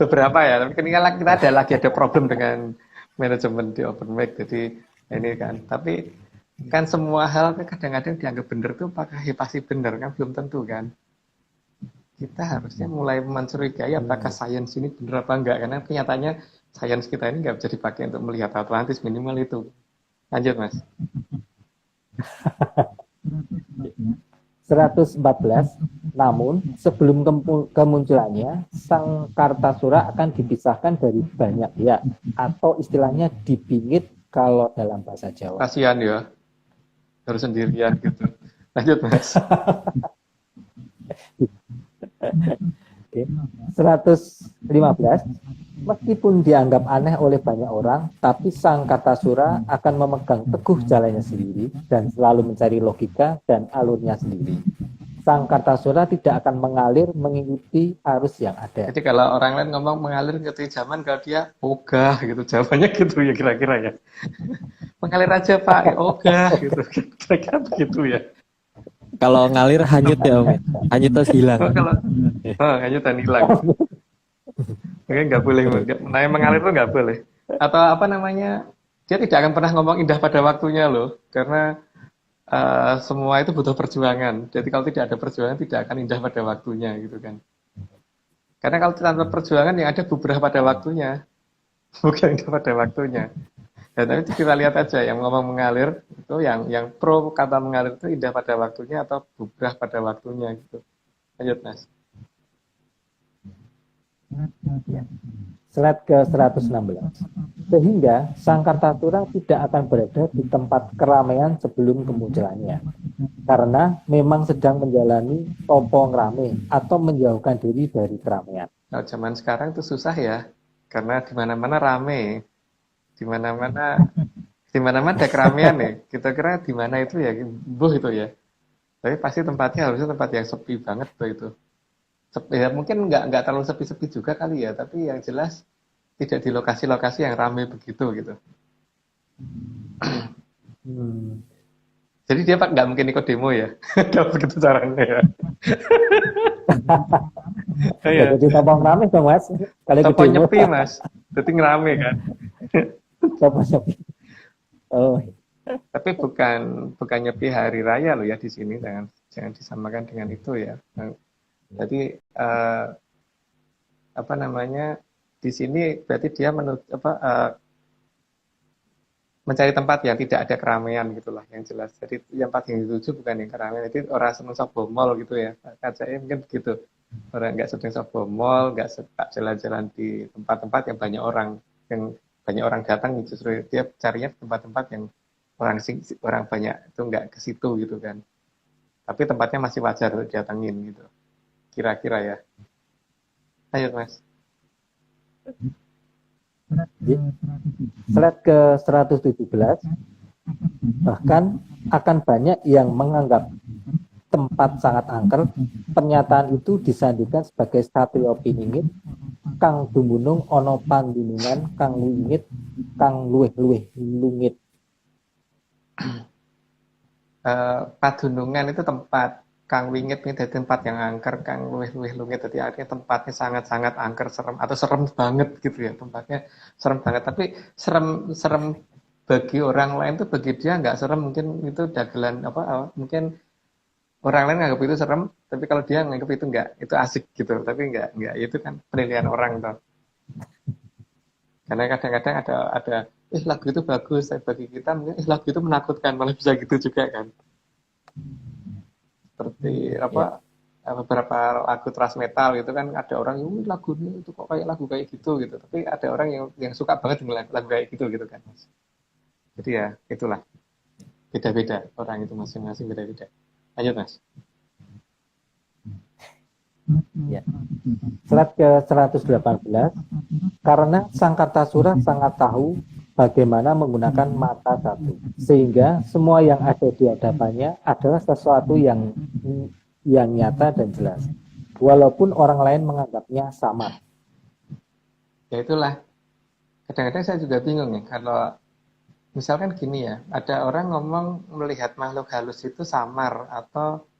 S2: Beberapa ya, tapi kan kita ada problem dengan manajemen di open mic, jadi ini kan. Tapi kan semua hal kadang-kadang dianggap benar tuh apakah pasti benar kan belum tentu kan. Kita harusnya mulai mencurigai apakah sains ini benar apa enggak, karena kenyataannya sains kita ini nggak bisa dipakai untuk melihat Atlantis minimal itu. Lanjut Mas.
S3: 114, namun sebelum kemunculannya, sang Kartasura akan dipisahkan dari banyak pihak, atau istilahnya dibingit kalau dalam bahasa Jawa.
S2: Kasihan ya, harus sendirian gitu. Lanjut Mas.
S3: Oke. 115, meskipun dianggap aneh oleh banyak orang, tapi sang Kartasura akan memegang teguh jalannya sendiri dan selalu mencari logika dan alurnya sendiri. Sang Kartasura tidak akan mengalir mengikuti arus yang ada.
S2: Jadi kalau orang lain ngomong mengalir ke zaman, kalau dia ogah gitu, jawabannya gitu ya kira-kira ya. Mengalir aja Pak, ogah gitu, kira-kira begitu ya.
S1: Kalau ngalir hanyut ya Om. Hanyut terus hilang.
S2: Kalau hanyut dan hilang. Oke, nggak boleh. Nah, mengalir itu nggak boleh. Atau apa namanya? Dia tidak akan pernah ngomong indah pada waktunya loh, karena semua itu butuh perjuangan. Jadi kalau tidak ada perjuangan, tidak akan indah pada waktunya gitu kan. Karena kalau tanpa perjuangan yang ada bubrah pada waktunya, bukan indah pada waktunya. Dan nanti kita lihat aja yang ngomong mengalir itu yang pro kata mengalir itu indah pada waktunya atau bubrah pada waktunya gitu. Lanjut Mas.
S3: Slide ke 116. Sehingga sang Kartasura tidak akan berada di tempat keramaian sebelum kemunculannya. Karena memang sedang menjalani topong rame atau menjauhkan diri dari keramaian.
S2: Nah, zaman sekarang itu susah ya. Karena di mana-mana rame. Di mana-mana ada keramaian nih. Kita kira di mana itu ya, buh itu ya. Tapi pasti tempatnya harusnya tempat yang sepi banget tuh itu. Ya mungkin nggak terlalu sepi-sepi juga kali ya, tapi yang jelas tidak di lokasi-lokasi yang ramai begitu gitu. Jadi dia Pak nggak mungkin ikut demo ya, kalau begitu caranya ya.
S3: Ya, jadi topong rame dong Mas.
S2: Topo nyepi Mas, jadi ngerame kan.
S3: Topong nyepi. Oh.
S2: Tapi bukan nyepi hari raya loh ya di sini, jangan disamakan dengan itu ya. Jadi apa namanya di sini berarti dia mencari tempat yang tidak ada keramaian gitulah yang jelas. Jadi yang tempat yang dituju bukan yang keramaian. Jadi orang seneng sok bomol gitu ya. Kacanya mungkin begitu. Orang nggak sering ke mall, nggak suka jalan-jalan di tempat-tempat yang banyak orang datang, justru dia carinya tempat-tempat yang orang banyak itu nggak ke situ gitu kan. Tapi tempatnya masih wajar untuk datengin gitu. Kira-kira ya. Ayo Mas.
S3: Slide ke 117, bahkan akan banyak yang menganggap tempat sangat angker. Pernyataan itu disandingkan sebagai satrio piningit kang dumunung ana pandunungan kang wingit kang luwih-luwih lungit.
S2: Padunungan itu tempat, kang wingit ini dari tempat yang angker, kang luwih-luwih lungit, jadi artinya tempatnya sangat-sangat angker, serem atau serem banget gitu ya, tempatnya serem banget. Tapi serem bagi orang lain tuh, bagi dia nggak serem, mungkin itu dagelan apa, mungkin orang lain nganggap itu serem, tapi kalau dia nganggap itu nggak, itu asik gitu. Tapi nggak, itu kan penilaian orang tuh. Karena kadang-kadang ada lagu itu bagus, tapi bagi kita mungkin lagu itu menakutkan, malah bisa gitu juga kan. Seperti beberapa lagu thrash metal gitu kan, ada orang yang lagu ini itu kok kayak lagu kayak gitu gitu. Tapi ada orang yang suka banget dengan lagu kayak gitu kan. Jadi ya itulah, beda-beda orang itu, masing-masing beda-beda. Lanjut Mas.
S3: Ya. Slide ke 118, karena Sang Kartasura sangat tahu bagaimana menggunakan mata satu, sehingga semua yang ada di hadapannya adalah sesuatu yang nyata dan jelas, walaupun orang lain menganggapnya samar.
S2: Ya itulah, kadang-kadang saya juga bingung ya, kalau misalkan gini ya, ada orang ngomong melihat makhluk halus itu samar, atau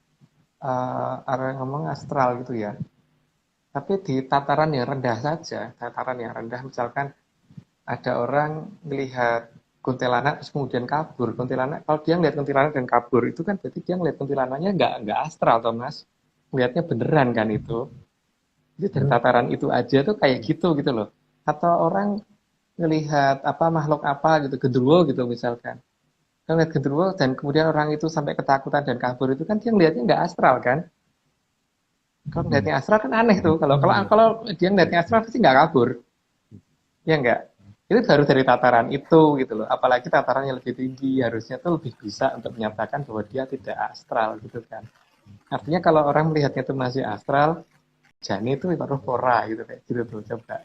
S2: orang ngomong astral gitu ya. Tapi di tataran yang rendah saja, tataran yang rendah, misalkan ada orang melihat kuntilanak terus kemudian kabur. Kuntilanak, kalau dia ngeliat kuntilanak dan kabur, itu kan berarti dia ngeliat kuntilanaknya nggak astral, Thomas. Ngeliatnya beneran kan itu. Jadi dari tataran itu aja tuh kayak gitu loh. Atau orang ngelihat makhluk apa gitu, genderuwo gitu misalkan. Kan ngeliat genderuwo dan kemudian orang itu sampai ketakutan dan kabur, itu kan dia ngeliatnya nggak astral kan. Kalau ngeliatnya astral kan aneh tuh. Kalau dia ngeliatnya astral pasti nggak kabur. Ya enggak? Itu baru dari tataran itu gitu loh. Apalagi tatarannya lebih tinggi, harusnya tuh lebih bisa untuk menyatakan bahwa dia tidak astral gitu kan. Artinya kalau orang melihatnya itu masih astral, jani itu baru pora gitu kayak gitu tuh, coba.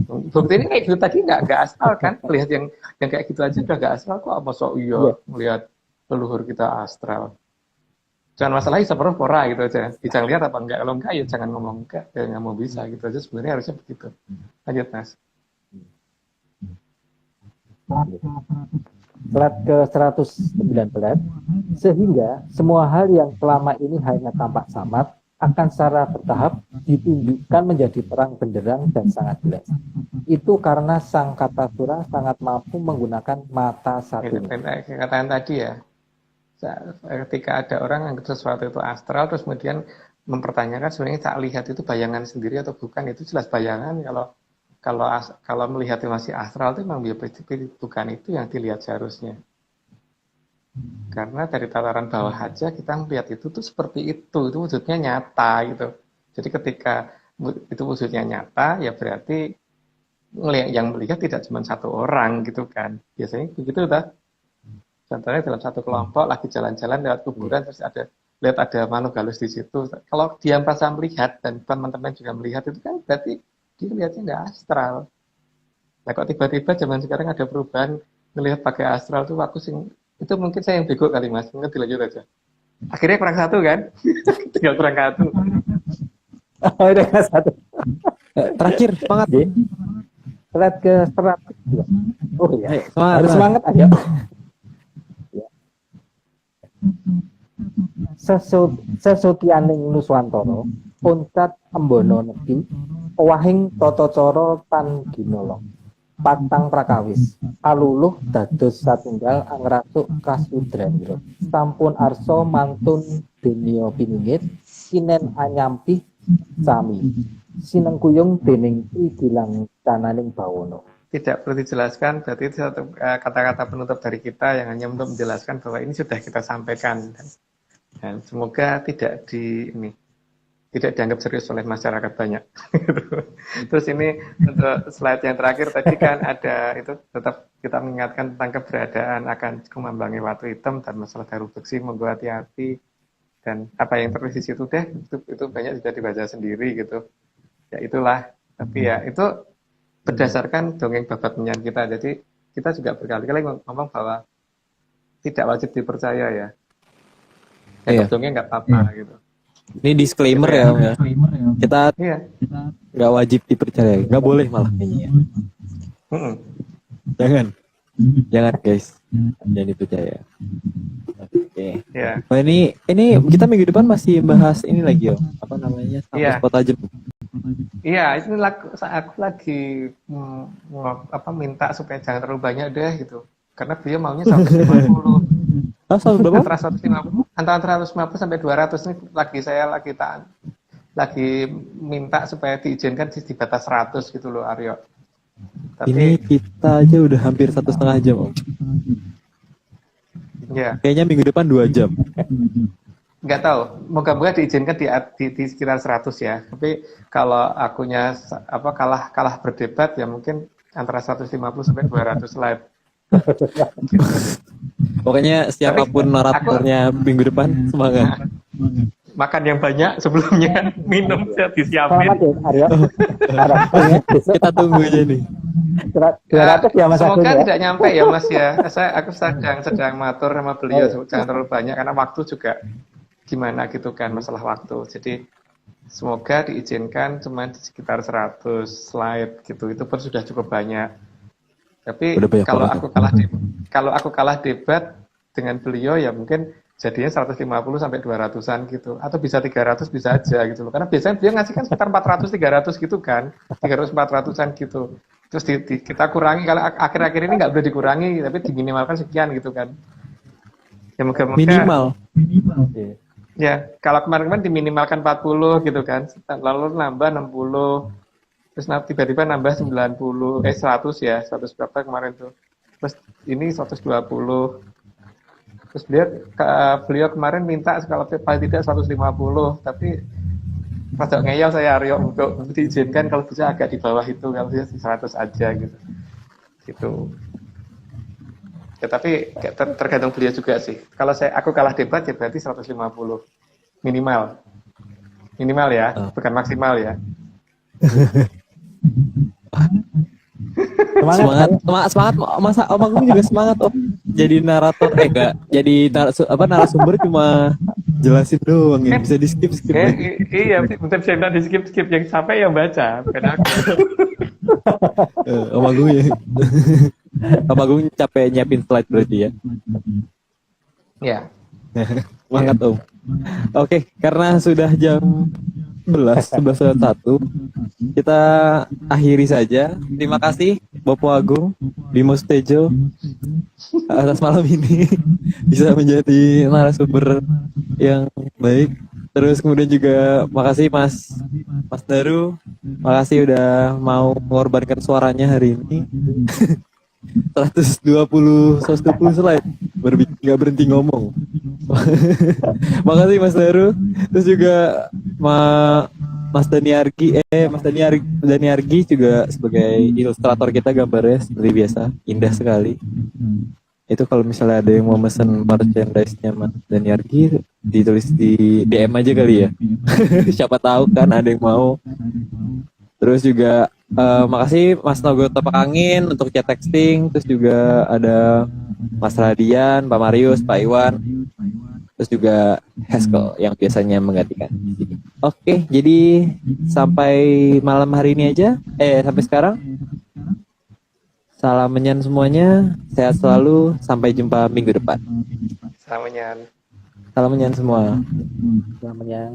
S2: Bukti ini kayak gitu tadi nggak astral kan? Melihat yang kayak gitu aja udah nggak astral kok, apa sok melihat leluhur kita astral. Jangan masalahnya separuh pora gitu aja. Bisa lihat apa enggak? Kalau enggak ya jangan ngomong enggak, ya nggak mau bisa gitu aja. Sebenarnya harusnya begitu. Lanjut Mas.
S3: Slide ke 119, sehingga semua hal yang selama ini hanya tampak samar akan secara bertahap ditunjukkan menjadi terang benderang dan sangat jelas. Itu karena Sang Kartasura sangat mampu menggunakan mata satu.
S2: Katakan tadi ya, ketika ada orang yang sesuatu itu astral, terus kemudian mempertanyakan sebenarnya tak lihat itu bayangan sendiri atau bukan, itu jelas bayangan. Kalau melihat masih astral itu memang bukan itu yang dilihat seharusnya. Karena dari tataran bawah aja kita melihat itu tuh seperti itu wujudnya nyata gitu. Jadi ketika itu wujudnya nyata, ya berarti yang melihat tidak cuma satu orang gitu kan. Biasanya begitu dah. Contohnya dalam satu kelompok lagi jalan-jalan lewat kuburan, terus lihat ada makhluk halus di situ. Kalau dia merasa melihat dan teman-teman juga melihat, itu kan berarti dia lihatnya nggak astral. Nah kok tiba-tiba zaman sekarang ada perubahan melihat pakai astral tuh, itu mungkin saya yang bego kali Mas, mungkin dilanjut aja. Akhirnya kurang satu kan? Tinggal kurang satu.
S3: Oh, udah satu.
S1: Terakhir, semangat.
S3: Slide ke 100. Oh iya,
S1: semangat,
S3: harus semangat aja. Sesutianing Nuswantara, Uncat Embono Negi, Owahing Tata Cara Tan Ginala, Patang Prakawis, Aluluh dados satunggal angrasuk kasudranira, sampun arsa mantun denya piningit, kinen anyampi sami, sinengkuyung dening igilang cananing bawana.
S2: Tidak perlu dijelaskan, berarti itu satu kata-kata penutup dari kita yang hanya untuk menjelaskan bahwa ini sudah kita sampaikan, dan semoga tidak tidak dianggap serius oleh masyarakat banyak. Terus ini untuk slide yang terakhir tadi kan ada itu tetap kita mengingatkan tentang keberadaan akan kumambangi watu hitam dan masalah daru beksi, monggo hati-hati, dan apa yang tertulis di situ deh itu banyak sudah dibaca sendiri gitu. Ya itulah. Tapi ya itu berdasarkan dongeng babat menyan kita. Jadi kita juga berkali-kali ngomong bahwa tidak wajib dipercaya ya.
S1: Iya.
S2: Dongeng nggak apa-apa gitu.
S1: Ini disclaimer ya, Om, ya. Kita
S2: Iya.
S1: nggak wajib dipercaya, nggak boleh malah kayaknya.
S2: Mm-mm.
S1: Jangan guys, jangan dipercaya. Oke.
S2: Ya.
S1: Oh, ini kita minggu depan masih bahas ini lagi, Om. Apa namanya?
S2: Iya.
S1: Kota Jem.
S2: Iya, ini aku lagi minta supaya jangan terlalu banyak deh gitu. Karena beliau maunya 150.
S1: Soal berapa?
S2: Antara 150 sampai 200 ini lagi minta supaya diizinkan di batas 100 gitu loh, Aryo. Tapi
S1: Ini kita aja udah hampir 1,5 jam, Om.
S2: ya,
S1: Kayaknya minggu depan 2 jam.
S2: nggak tahu. Moga-moga diizinkan di sekitar 100 ya. Tapi kalau akunya kalah berdebat ya mungkin antara 150 sampai 200 slide.
S1: Pokoknya siapapun naratornya minggu depan semangat.
S2: Makan yang banyak sebelumnya, minum disiapin.
S3: Selamat ya, Aryo. Harapannya besok
S1: Kita tunggu aja nih.
S3: 200 ya Mas Agung
S2: Semoga
S3: ya.
S2: tidak nyampe ya Mas ya. Aku sedang matur sama beliau, jangan terlalu banyak karena waktu juga gimana gitu kan, masalah waktu. Jadi semoga diizinkan cuma sekitar 100 slide gitu. Itu pun sudah cukup banyak. Tapi kalau aku kalah debat dengan beliau ya mungkin jadinya 150 sampai 200-an gitu. Atau bisa 300 bisa aja gitu loh. Karena biasanya beliau ngasih kan sekitar 400 300 gitu kan. 300 400-an gitu. Terus kita kurangi, kalau akhir-akhir ini nggak boleh dikurangi, tapi diminimalkan sekian gitu kan. Ya moga-moga
S1: Minimal.
S2: ya, kalau kemarin diminimalkan 40 gitu kan. Lalu nambah 60. Terus tiba-tiba nambah 100 ya, 100 berapa kemarin tuh. Terus ini 120. Terus beliau kemarin minta kalau paling tidak 150, tapi rada ngeyel saya Aryo untuk diizinkan kalau bisa agak di bawah itu, kalau bisa 100 aja gitu. Gitu. Ya, tapi tergantung beliau juga sih. Kalau aku kalah debat ya berarti 150 minimal. Minimal ya, bukan maksimal ya.
S1: Semangat masa Om Agung juga semangat Om. Jadi narator enggak jadi narasumber cuma jelasin doang ya, bisa di skip
S2: Iya, bisa di skip yang sampai yang baca, bukan aku.
S1: Om Agung ya. Om Agung capek nyiapin slide berarti ya.
S2: Ya.
S1: Semangat Om. Oke, karena sudah jam 11.01 kita akhiri saja. Terima kasih Bapak Agung Bimo Tejo atas malam ini bisa menjadi narasumber yang baik. Terus kemudian juga makasih Mas Daru, makasih udah mau mengorbankan suaranya hari ini. 120 slide nggak berhenti ngomong. Makasih Mas Daru. Terus juga Mas Dani Argi juga sebagai ilustrator kita, gambarnya seperti biasa indah sekali. Itu kalau misalnya ada yang mau mesen merchandise-nya Mas Dani Argi, ditulis di DM aja kali ya. Siapa tahu kan ada yang mau. Terus juga makasih Mas Nogo Tapak Angin untuk chat texting. Terus juga ada Mas Radian, Pak Marius, Pak Iwan. Terus juga Haskell yang biasanya menggantikan. Oke, jadi sampai malam hari ini aja. Sampai sekarang. Salam menyan semuanya. Sehat selalu. Sampai jumpa minggu depan.
S2: Salam menyan.
S1: Salam menyan semua.
S3: Salam menyan.